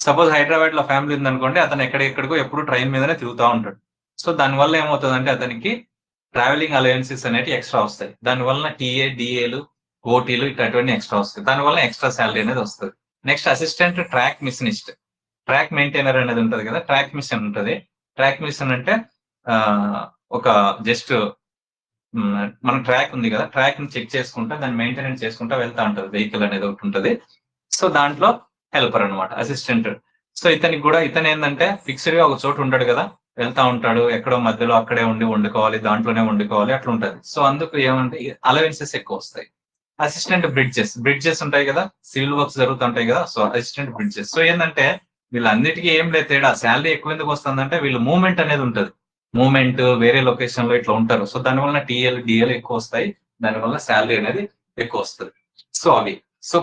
సపోజ్ హైదరాబాద్ లో ఫ్యామిలీ ఉందనుకోండి, అతను ఎక్కడికో ఎప్పుడు ట్రైన్ మీదనే తిరుగుతూ ఉంటాడు. సో దానివల్ల ఏమవుతుందంటే అతనికి ట్రావెలింగ్ అలవెన్సెస్ అనేవి ఎక్స్ట్రా వస్తాయి. దానివల్ల టీఏ, డిఏలు, ఓటీలు ఇట్లాంటివన్నీ ఎక్స్ట్రా వస్తాయి. దానివల్ల ఎక్స్ట్రా శాలరీ అనేది వస్తుంది. Next assistant track machinist, track maintainer అనేది ఉంటుంది కదా, ట్రాక్ మిషన్ ఉంటుంది. ట్రాక్ మిషన్ అంటే ఒక జస్ట్ మన ట్రాక్ ఉంది కదా, ట్రాక్ ని చెక్ చేసుకుంటా దాన్ని మెయింటెనెన్స్ చేసుకుంటా వెళ్తా ఉంటది, వెహికల్ అనేది ఒకటి ఉంటుంది. సో దాంట్లో హెల్పర్ అనమాట అసిస్టెంట్. సో ఇతను ఏంటంటే ఫిక్స్డ్ గా ఒక చోటు ఉంటాడు కదా, వెళ్తా ఉంటాడు, ఎక్కడో మధ్యలో అక్కడే ఉండి వండుకోవాలి, దాంట్లోనే వండుకోవాలి, అట్లా ఉంటది. సో అందుకు ఏమంటే అలవెన్సెస్ ఎక్కువ వస్తాయి. అసిస్టెంట్ బ్రిడ్జెస్ ఉంటాయి కదా, సివిల్ వర్క్స్ జరుగుతుంటాయి కదా, సో అసిస్టెంట్ బ్రిడ్జెస్. సో ఏంటంటే వీళ్ళన్నిటికీ ఏం లేదు తేడా, శాలరీ ఎక్కువ ఎందుకు వస్తుందంటే వీళ్ళు మూవ్మెంట్ అనేది ఉంటుంది. మూమెంట్ వేరే లొకేషన్ లో ఇట్లా ఉంటారు. సో దానివల్ల డిఎల్ ఎక్కువ వస్తాయి, దానివల్ల శాలరీ అనేది ఎక్కువ వస్తుంది. సో అవి సో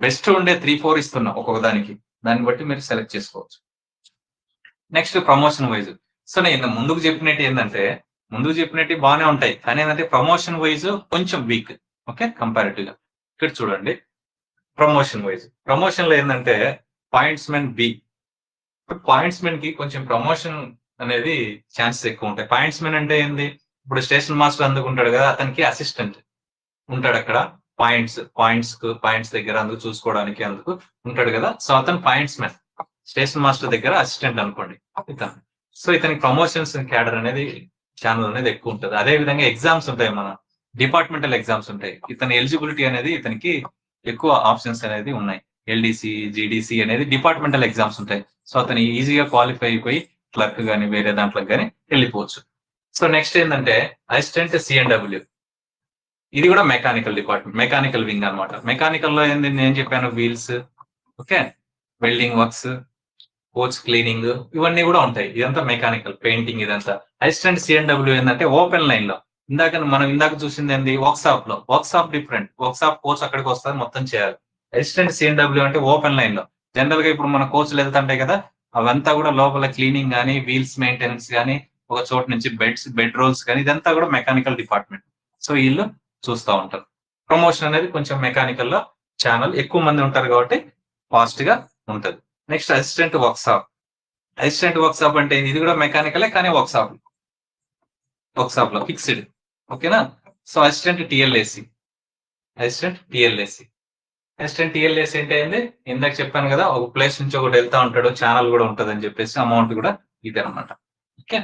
బెస్ట్ ఉండే 3-4 ఇస్తున్నా ఒక్కొక్క దానికి, దాన్ని బట్టి మీరు సెలెక్ట్ చేసుకోవచ్చు. Next promotion wise. సో నేను ముందుకు చెప్పినట్టు బాగానే ఉంటాయి, కానీ ఏంటంటే ప్రమోషన్ వైజ్ కొంచెం వీక్. ఓకే, కంపారిటివ్ గా ఇక్కడ చూడండి. ప్రమోషన్ లో ఏంటంటే points men B. Points men కి కొంచెం ప్రమోషన్ అనేది ఛాన్సెస్ ఎక్కువ ఉంటాయి. పాయింట్స్ మెన్ అంటే ఏంది, ఇప్పుడు స్టేషన్ మాస్టర్ అందుకుంటాడు కదా, అతనికి అసిస్టెంట్ ఉంటాడు అక్కడ, పాయింట్స్ దగ్గర అందుకు చూసుకోవడానికి అందుకు ఉంటాడు కదా. సో అతను పాయింట్స్ మెన్, స్టేషన్ మాస్టర్ దగ్గర అసిస్టెంట్ అనుకోండి ఇతను. సో ఇతనికి ప్రమోషన్స్ క్యాడర్ అనేది ఛానల్ అనేది ఎక్కువ ఉంటుంది. అదే విధంగా ఎగ్జామ్స్ ఉంటాయి, మన డిపార్ట్మెంటల్ ఎగ్జామ్స్ ఉంటాయి. ఇతని ఎలిజిబిలిటీ అనేది ఇతనికి ఎక్కువ ఆప్షన్స్ అనేది ఉన్నాయి. ఎల్డిసి, జిడిసి అనేది డిపార్ట్మెంటల్ ఎగ్జామ్స్ ఉంటాయి. సో అతను ఈజీగా క్వాలిఫై అయిపోయి క్లర్క్ కానీ వేరే దాంట్లోకి కానీ వెళ్ళిపోవచ్చు. సో నెక్స్ట్ ఏంటంటే అసిస్టెంట్ సిఎన్డబ్ల్యూ. ఇది కూడా మెకానికల్ డిపార్ట్మెంట్, మెకానికల్ వింగ్ అనమాట. మెకానికల్ లో ఏంది నేను చెప్పాను, wheels, okay, welding works, coach cleaning, ఇవన్నీ కూడా ఉంటాయి. ఇదంతా మెకానికల్, పెయింటింగ్ ఇదంతా. అసిస్టెంట్ సిఎన్డబ్ల్యూ ఏంటంటే ఓపెన్ లైన్ లో, మనం ఇందాక చూసింది ఏంది, వర్క్ డిఫరెంట్, కోచ్ అక్కడికి వస్తుంది మొత్తం చేయాలి. అసిస్టెంట్ సిఎన్డబ్ల్యూ అంటే ఓపెన్ లైన్ లో. జనరల్ గా ఇప్పుడు మన కోచ్లు వెళ్తుంటాయి కదా, అవంతా కూడా లోపల క్లీనింగ్ కానీ, వీల్స్ మెయింటెనెన్స్ కానీ, ఒక చోటు నుంచి బెడ్ రోల్స్ కానీ, ఇదంతా కూడా మెకానికల్ డిపార్ట్మెంట్. సో వీళ్ళు చూస్తూ ఉంటారు. ప్రమోషన్ అనేది కొంచెం మెకానికల్ లో ఛానల్ ఎక్కువ మంది ఉంటారు కాబట్టి ఫాస్ట్ గా ఉంటది. నెక్స్ట్ అసిస్టెంట్ వర్క్షాప్ అంటే ఇది కూడా మెకానికలే, కానీ వర్క్షాప్ లో ఫిక్స్డ్. ఓకేనా. సో అసిస్టెంట్ టిఎల్ఏసి అంటే ఏంది, ఇందాక చెప్పాను కదా, ఒక ప్లేస్ నుంచి ఒకటి వెళ్తా ఉంటాడు, ఛానల్ కూడా ఉంటది అని చెప్పేసి, అమౌంట్ కూడా ఇదే అనమాట. ఓకే.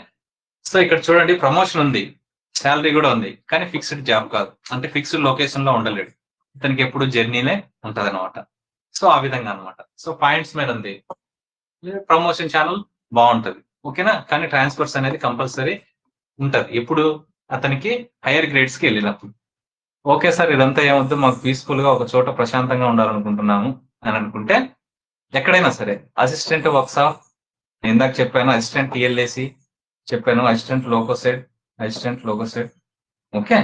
సో ఇక్కడ చూడండి, ప్రమోషన్ ఉంది, శాలరీ కూడా ఉంది, కానీ ఫిక్స్డ్ జాబ్ కాదు, అంటే ఫిక్స్డ్ లొకేషన్ లో ఉండలేడు, ఇతనికి ఎప్పుడు జర్నీనే ఉంటది అనమాట. సో ఆ విధంగా అనమాట. సో పాయింట్స్ మీద ఉంది, ప్రమోషన్ ఛానల్ బాగుంటది. ఓకేనా. కానీ ట్రాన్స్ఫర్స్ అనేది కంపల్సరీ ఉంటది ఎప్పుడు, అతనికి హైయర్ గ్రేడ్స్ కి వెళ్ళినప్పుడు. ఓకే సార్, ఇదంతా ఏమొద్దు, మాకు పీస్ఫుల్ గా ఒక చోట ప్రశాంతంగా ఉండాలనుకుంటున్నాము అని అనుకుంటే, ఎక్కడైనా సరే అసిస్టెంట్ వర్క్షాప్, ఇందాక చెప్పాను, అసిస్టెంట్ టిఎల్ఏసి చెప్పాను, అసిస్టెంట్ లోకోసెట్, ఓకే,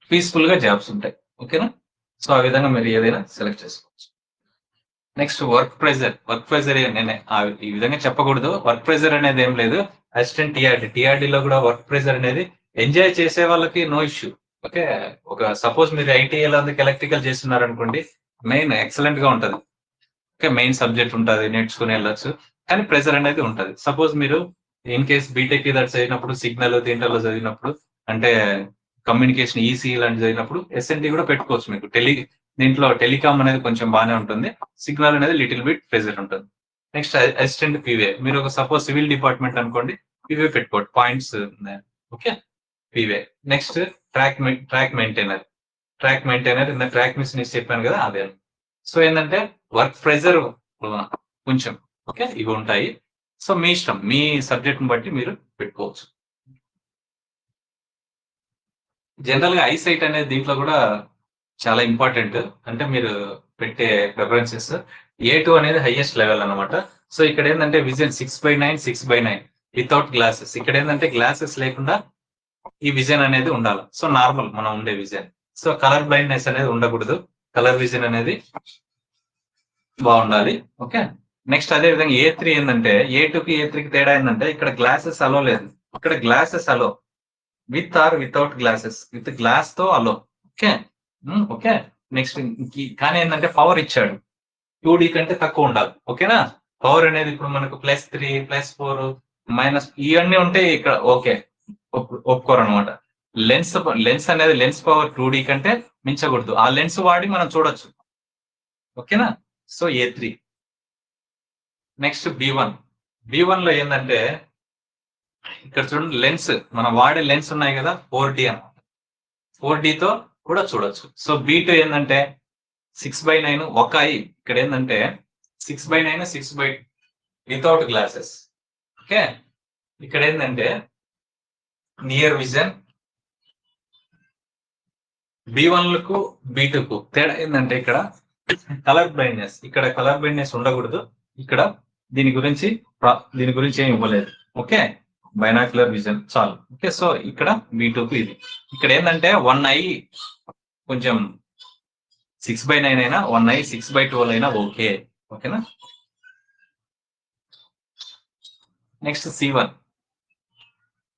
పీస్ఫుల్ గా జాబ్స్ ఉంటాయి. ఓకేనా. సో ఆ విధంగా మీరు ఏదైనా సెలెక్ట్ చేసుకోవచ్చు. నెక్స్ట్ వర్క్ ప్రెజర్ నేను ఈ విధంగా చెప్పకూడదు. వర్క్ ప్రెజర్ అనేది ఏం లేదు. అసిస్టెంట్ టిఆర్డీలో కూడా వర్క్ ప్రెజర్ అనేది ఎంజాయ్ చేసే వాళ్ళకి నో ఇష్యూ. ఓకే, ఒక సపోజ్ మీరు ఐటీఐలో అందుకు ఎలక్ట్రికల్ చేస్తున్నారు అనుకోండి, మెయిన్ ఎక్సలెంట్ గా ఉంటది. ఓకే, మెయిన్ సబ్జెక్ట్ ఉంటుంది, నేర్చుకుని వెళ్ళొచ్చు, కానీ ప్రెజర్ అనేది ఉంటది. సపోజ్ మీరు ఇన్ కేస్ బీటెక్ ఇదర్ చదివినప్పుడు, సిగ్నల్ దీంట్లో చదివినప్పుడు, అంటే కమ్యూనికేషన్ ఈసీ లాంటి చదివినప్పుడు ఎస్ఎన్టీ కూడా పెట్టుకోవచ్చు. మీకు దీంట్లో టెలికామ్ అనేది కొంచెం బాగానే ఉంటుంది, సిగ్నల్ అనేది లిటిల్ బిట్ ప్రెజర్ ఉంటుంది. నెక్స్ట్ అసిస్టెంట్ పీవే, మీరు ఒక సపోజ్ సివిల్ డిపార్ట్మెంట్ అనుకోండి, పీవే పెట్టుకోండి, points. Okay, P way. Next track maintainer ఇంత ట్రాక్ మిషన్ చెప్పాను కదా, అదే. సో ఏంటంటే వర్క్ ప్రెజర్ కొంచెం, ఓకే, ఇవి ఉంటాయి. సో మీ ఇష్టం, మీ సబ్జెక్ట్ ని బట్టి మీరు పెట్టుకోవచ్చు. జనరల్ గా ఐసైట్ అనేది దీంట్లో కూడా చాలా ఇంపార్టెంట్. అంటే మీరు పెట్టే ప్రిఫరెన్సెస్, A2 అనేది హైయెస్ట్ లెవెల్ అనమాట. సో ఇక్కడ ఏంటంటే విజన్ 6/9 వితౌట్ గ్లాసెస్. ఇక్కడ ఏంటంటే గ్లాసెస్ లేకుండా ఈ విజన్ అనేది ఉండాలి. సో నార్మల్ మనం ఉండే విజన్. సో కలర్ బ్లైండ్నెస్ అనేది ఉండకూడదు, కలర్ విజన్ అనేది బాగుండాలి. ఓకే. నెక్స్ట్ అదే విధంగా A3 ఏంటంటే, A2కి A3కి తేడా ఏంటంటే, ఇక్కడ గ్లాసెస్ అలో లేదు, ఇక్కడ glasses allow, with or without glasses, with glass తో అలో. ఓకే. ఓకే. నెక్స్ట్ కానీ ఏంటంటే పవర్ ఇచ్చాడు, 2D కంటే తక్కువ ఉండాలి. ఓకేనా. పవర్ అనేది ఇప్పుడు మనకు +3, +4, మైనస్ ఇవన్నీ ఉంటే ఇక్కడ ఓకే ఒప్పుకోరు అనమాట. లెన్స్ అనేది లెన్స్ పవర్ 2D కంటే మించకూడదు, ఆ లెన్స్ వాడి మనం చూడొచ్చు. ఓకేనా. So A3. నెక్స్ట్ B1 లో ఏంటంటే, ఇక్కడ చూడండి, లెన్స్ మనం వాడే లెన్స్ ఉన్నాయి కదా, 4D అన్నమాట, 4D తో కూడా చూడొచ్చు. సో B2 ఏంటంటే 6/9 ఒక ఐ, ఇక్కడ ఏంటంటే 6/9 వితౌట్ గ్లాసెస్. ఓకే. ఇక్కడ ఏంటంటే నియర్ విజన్. B1కు B2కు తేడా ఏంటంటే, ఇక్కడ కలర్ బ్లైండ్నెస్ ఉండకూడదు. ఇక్కడ దీని గురించి ఏమి ఇవ్వలేదు. ఓకే. బైనాక్యులర్ విజన్ చాలు. ఓకే, సో ఇక్కడ B2కు ఇది. ఇక్కడ ఏంటంటే 1 ఐ కొంచెం 6/9 అయినా 1 ఐ 6/12 అయినా ఓకే. ఓకేనా. Next C1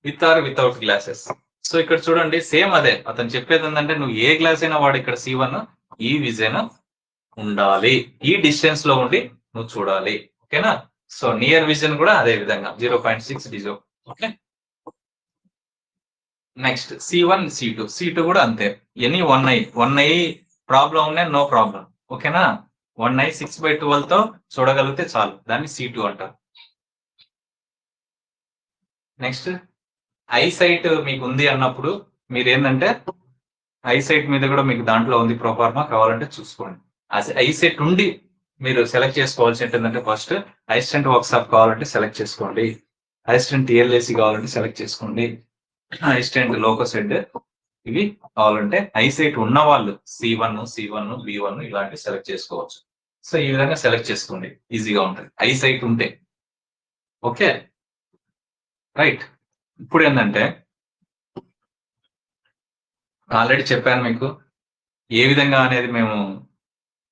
with or without glasses. So ఇక్కడ చూడండి సేమ్ అదే అతను చెప్పేది ఏంటంటే నువ్వు ఏ గ్లాస్ అయినా వాడు ఇక్కడ C1 ఈ విజన్ ఉండాలి, ఈ డిస్టెన్స్ లో ఉండి నువ్వు చూడాలి. ఓకేనా. సో నియర్ విజన్ కూడా అదే విధంగా 0.6 డిజో. ఓకే. నెక్స్ట్ C1 C2 కూడా అంతే. ఎనీ 1 ఐ ప్రాబ్లం ఉన్నాయి, నో ప్రాబ్లం. ఓకేనా. 1 ఐ 6/12 తో చూడగలిగితే చాలు, దాన్ని C2 అంటారు. నెక్స్ట్ ఐసైట్ మీకు ఉంది అన్నప్పుడు మీరు ఏంటంటే ఐసైట్ మీద కూడా మీకు దాంట్లో ఉంది ప్రోఫార్మా, కావాలంటే చూసుకోండి. ఐసైట్ ఉండి మీరు సెలెక్ట్ చేసుకోవాల్సి ఏంటంటే ఫస్ట్ అసిస్టెంట్ వర్క్షాప్ కావాలంటే సెలెక్ట్ చేసుకోండి, అసిస్టెంట్ టిఎల్ఏసి కావాలంటే సెలెక్ట్ చేసుకోండి, అసిస్టెంట్ లోకోసెడ్ ఇవి కావాలంటే ఐసైట్ ఉన్న వాళ్ళు C1 B1 ఇలాంటివి సెలెక్ట్ చేసుకోవచ్చు. సో ఈ విధంగా సెలెక్ట్ చేసుకోండి, ఈజీగా ఉంటుంది ఐసైట్ ఉంటే. Okay right. ఇప్పుడు ఏంటంటే ఆల్రెడీ చెప్పాను మీకు ఏ విధంగా అనేది, మేము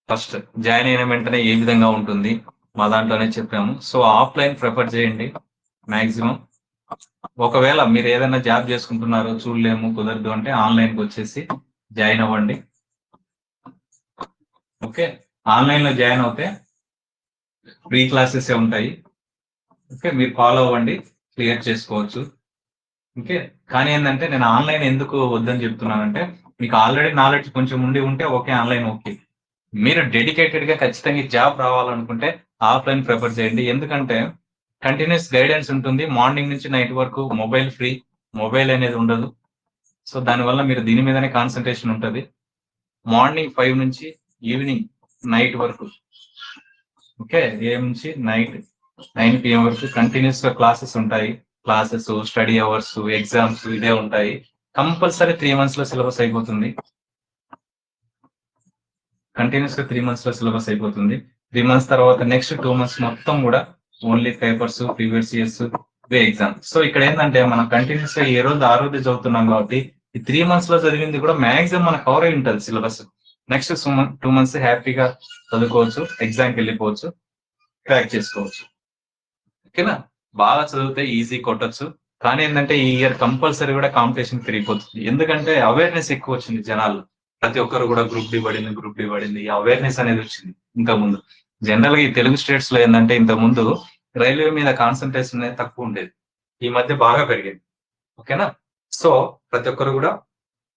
ఫస్ట్ జాయిన్ అయిన వెంటనే ఏ విధంగా ఉంటుంది మా దాంట్లోనే చెప్పాము. సో ఆఫ్లైన్ ప్రిఫర్ చేయండి మాక్సిమం. ఒకవేళ మీరు ఏదైనా జాబ్ చేసుకుంటున్నారో చూడలేము కుదరదు అంటే ఆన్లైన్కి వచ్చేసి జాయిన్ అవ్వండి. ఓకే, ఆన్లైన్ లో జాయిన్ అవుతే ఫ్రీ క్లాసెస్ ఉంటాయి. ఓకే, మీరు ఫాలో అవ్వండి, క్లియర్ చేసుకోవచ్చు. ఓకే, కానీ ఏంటంటే నేను ఆన్లైన్ ఎందుకు వద్దని చెప్తున్నానంటే మీకు ఆల్రెడీ నాలెడ్జ్ కొంచెం ఉండి ఉంటే ఓకే ఆన్లైన్ ఓకే. మీరు డెడికేటెడ్ గా ఖచ్చితంగా జాబ్ రావాలనుకుంటే ఆఫ్లైన్ ప్రిఫర్ చేయండి. ఎందుకంటే కంటిన్యూస్ గైడెన్స్ ఉంటుంది, మార్నింగ్ నుంచి నైట్ వరకు మొబైల్ ఫ్రీ, మొబైల్ అనేది ఉండదు. సో దానివల్ల మీరు దీని మీదనే కాన్సన్ట్రేషన్ ఉంటుంది. మార్నింగ్ 5 నుంచి ఈవినింగ్ నైట్ వరకు, ఓకే, AM నుంచి నైట్ 9 PM వరకు కంటిన్యూస్ గా క్లాసెస్ ఉంటాయి. క్లాసెస్, స్టడీ అవర్స్, ఎగ్జామ్స్ ఇదే ఉంటాయి. కంపల్సరీ 3 months లో సిలబస్ అయిపోతుంది. కంటిన్యూస్ గా 3 months లో సిలబస్ అయిపోతుంది. 3 months తర్వాత నెక్స్ట్ 2 months మొత్తం కూడా only papers, previous years, exam. So ఇక్కడ ఏంటంటే మనం కంటిన్యూస్ గా ఏ రోజు ఆ రోజు చదువుతున్నాం కాబట్టి ఈ 3 months లో చదివింది కూడా మాక్సిమం మనకు కవర్ అయి ఉంటుంది సిలబస్. నెక్స్ట్ 2 months హ్యాపీగా చదువుకోవచ్చు, ఎగ్జామ్కి వెళ్ళిపోవచ్చు, క్రాక్ చేసుకోవచ్చు. ఓకేనా. బాగా చదివితే ఈజీ కొట్టచ్చు. కానీ ఏంటంటే ఈ ఇయర్ కంపల్సరీ కూడా కాంపిటీషన్ పెరిగిపోతుంది. ఎందుకంటే అవేర్నెస్ ఎక్కువ వచ్చింది జనాలు, ప్రతి ఒక్కరు కూడా గ్రూప్ డి పడింది, అవేర్నెస్ అనేది వచ్చింది. ఇంకా ముందు జనరల్ గా ఈ తెలుగు స్టేట్స్ లో ఏంటంటే ఇంత ముందు రైల్వే మీద కాన్సన్ట్రేషన్ అనేది తక్కువ ఉండేది, ఈ మధ్య బాగా పెరిగింది. ఓకేనా. సో ప్రతి ఒక్కరు కూడా,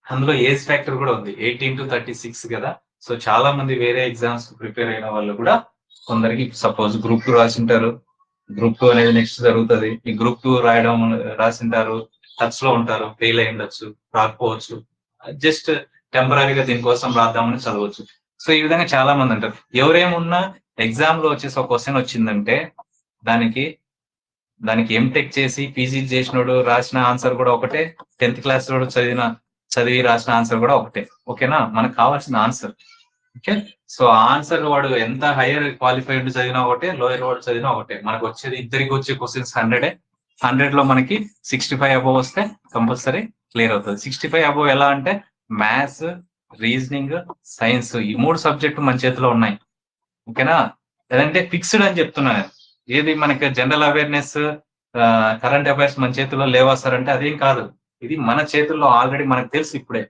అందులో ఏజ్ ఫ్యాక్టర్ కూడా ఉంది, 18 to 36 కదా. సో చాలా మంది వేరే ఎగ్జామ్స్ ప్రిపేర్ అయిన వాళ్ళు కూడా కొందరికి సపోజ్ గ్రూప్ 2 రాసింటారు, గ్రూప్ 2 అనేది నెక్స్ట్ జరుగుతుంది, ఈ గ్రూప్ 2 రాసింటారు, టచ్ లో ఉంటారు, ఫెయిల్ అయి ఉండొచ్చు, రాకపోవచ్చు, జస్ట్ టెంపరీగా దీనికోసం రాద్దామని చదవచ్చు. సో ఈ విధంగా చాలా మంది అంటారు. ఎవరేమున్నా ఎగ్జామ్ లో వచ్చేసి ఒక క్వశ్చన్ వచ్చిందంటే దానికి ఎంటెక్ చేసి పీజీ చేసినోడు రాసిన ఆన్సర్ కూడా ఒకటే, 10th class వాడు చదివి రాసిన ఆన్సర్ కూడా ఒకటే. ఓకేనా. మనకు కావాల్సిన ఆన్సర్. ఓకే, సో ఆన్సర్ వాడు ఎంత హైయర్ క్వాలిఫైడ్ చదివినా ఒకటే, లోయర్ వాడు చదివినా ఒకటే. మనకు వచ్చేది ఇద్దరికి వచ్చే క్వశ్చన్స్ 100 లో మనకి 65 అబోవ్ వస్తే కంపల్సరీ క్లియర్ అవుతుంది. 65 అబోవ్ ఎలా అంటే మ్యాథ్స్, రీజనింగ్, సైన్స్ ఈ 3 సబ్జెక్టు మన చేతిలో ఉన్నాయి. ఓకేనా. లేదంటే ఫిక్స్డ్ అని చెప్తున్నాను. ఏది మనకి జనరల్ అవేర్నెస్, కరెంట్ అఫైర్స్ మన చేతిలో లేవా సార్ అంటే అదేం కాదు. ఇది మన చేతుల్లో ఆల్రెడీ మనకు తెలుసు ఇప్పుడే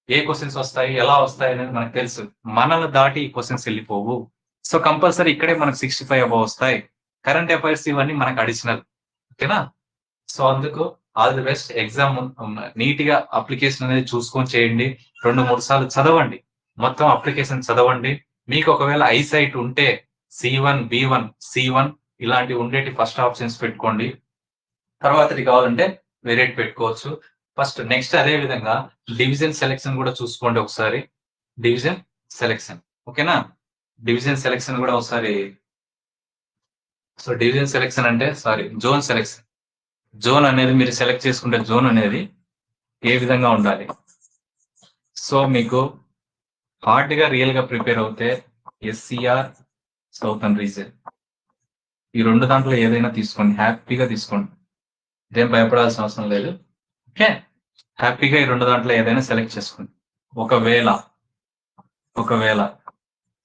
ఏ క్వశ్చన్స్ వస్తాయి, ఎలా వస్తాయి అనేది మనకు తెలుసు. మనల్ని దాటి ఈ క్వశ్చన్స్ వెళ్ళిపోవు. సో కంపల్సరీ ఇక్కడే మనకు 65 అబౌవ్ వస్తాయి. కరెంట్ అఫైర్స్ ఇవన్నీ మనకు అడిషనల్. ఓకేనా. సో అందుకు all the best. Exam neat గా అప్లికేషన్ అనేది చూసుకొని చేయండి. 2-3 సార్లు చదవండి, మొత్తం అప్లికేషన్ చదవండి. మీకు ఒకవేళ ఐసైట్ ఉంటే C1 B1 C1 ఇలాంటివి ఉండేటి ఫస్ట్ ఆప్షన్స్ పెట్టుకోండి. తర్వాతది కావాలంటే వేరేట్ పెట్టుకోవచ్చు. ఫస్ట్ నెక్స్ట్ అదే విధంగా డివిజన్ సెలెక్షన్ కూడా చూసుకోండి ఒకసారి. డివిజన్ సెలెక్షన్, ఓకేనా. డివిజన్ సెలెక్షన్ కూడా ఒకసారి. సో డివిజన్ సెలెక్షన్ అంటే జోన్ సెలెక్షన్. జోన్ అనేది మీరు సెలెక్ట్ చేసుకుంటే జోన్ అనేది ఏ విధంగా ఉండాలి. సో మీకు హార్డ్ గా రియల్ గా ప్రిపేర్ అవుతే SCR సౌతర్న్ రీజన్, ఈ 2 దాంట్లో ఏదైనా తీసుకోండి, హ్యాపీగా తీసుకోండి. ఇదేం భయపడాల్సిన అవసరం లేదు. ఓకే, హ్యాపీగా ఈ 2 దాంట్లో ఏదైనా సెలెక్ట్ చేసుకోండి. ఒకవేళ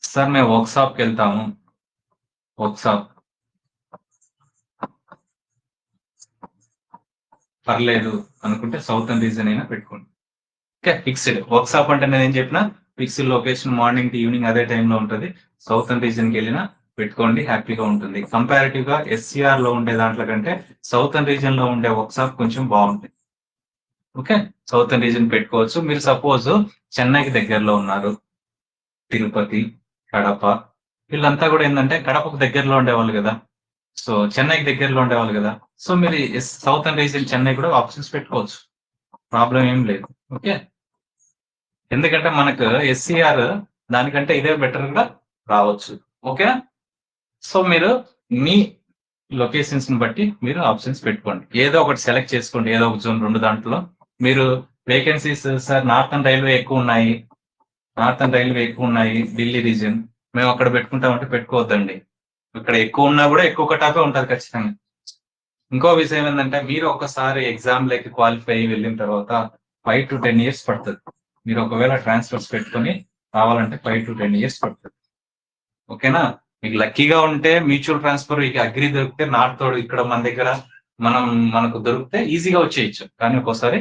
సార్ మేము వర్క్షాప్కి వెళ్తాము, వర్క్షాప్ పర్లేదు అనుకుంటే సౌతర్న్ రీజన్ అయినా పెట్టుకోండి. ఓకే, ఫిక్స్డ్ వర్క్షాప్ అంటే నేను ఏం చెప్పినా fixed location, morning to evening అదే టైంలో ఉంటుంది. సౌతర్న్ రీజన్కి వెళ్ళినా పెట్టుకోండి, హ్యాపీగా ఉంటుంది. కంపారిటివ్ గా ఎస్సీఆర్ లో ఉండే దాంట్లో కంటే సౌతర్న్ రీజన్ లో ఉండే వర్క్షాప్ కొంచెం బాగుంటుంది. ఓకే, సౌతర్న్ రీజన్ పెట్టుకోవచ్చు. మీరు సపోజ్ చెన్నైకి దగ్గరలో ఉన్నారు, తిరుపతి, కడప, వీళ్ళంతా కూడా ఏంటంటే కడపకు దగ్గరలో ఉండేవాళ్ళు కదా, సో చెన్నైకి దగ్గరలో ఉండేవాళ్ళు కదా, సో మీరు సౌతర్న్ రీజన్ చెన్నై కూడా ఆప్షన్స్ పెట్టుకోవచ్చు, ప్రాబ్లం ఏం లేదు. ఓకే, ఎందుకంటే మనకు ఎస్సీఆర్ దానికంటే ఇదే బెటర్ గా రావచ్చు. ఓకే, సో మీరు మీ లొకేషన్స్ ని బట్టి మీరు ఆప్షన్స్ పెట్టుకోండి, ఏదో ఒకటి సెలెక్ట్ చేసుకోండి, ఏదో ఒక జోన్ 2 దాంట్లో. మీరు వేకెన్సీస్ సార్ నార్థన్ రైల్వే ఎక్కువ ఉన్నాయి, ఢిల్లీ రీజియన్, మేము అక్కడ పెట్టుకుంటామంటే పెట్టుకోవద్దండి. ఇక్కడ ఎక్కువ ఉన్నా కూడా ఎక్కువ కటాపే ఉంటుంది ఖచ్చితంగా. ఇంకో విషయం ఏంటంటే మీరు ఒకసారి ఎగ్జామ్ లెక్క క్వాలిఫై అయ్యి వెళ్ళిన తర్వాత 5 to 10 years పడుతుంది. మీరు ఒకవేళ ట్రాన్స్ఫర్స్ పెట్టుకొని రావాలంటే 5 to 10 years పడుతుంది. ఓకేనా, మీకు లక్కీగా ఉంటే మ్యూచువల్ ట్రాన్స్ఫర్ ఇక అగ్రి దొరికితే నార్త్ ఇక్కడ మన దగ్గర మనకు దొరికితే ఈజీగా వచ్చేయచ్చు, కానీ ఒక్కోసారి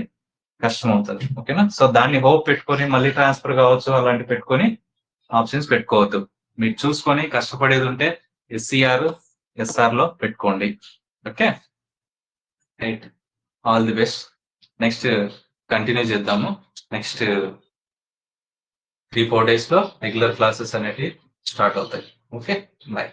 కష్టం అవుతుంది. ఓకేనా, సో దాన్ని హోప్ పెట్టుకొని మళ్ళీ ట్రాన్స్ఫర్ కావచ్చు అలాంటి పెట్టుకొని ఆప్షన్స్ పెట్టుకోవద్దు. మీరు చూసుకొని కష్టపడేది ఉంటే ఎస్సీఆర్, ఎస్ఆర్ లో పెట్టుకోండి. Okay right, all the best. Next continue చేద్దాము. నెక్స్ట్ 3-4 days లో రెగ్యులర్ క్లాసెస్ అనేవి స్టార్ట్ అవుతాయి. Okay, bye.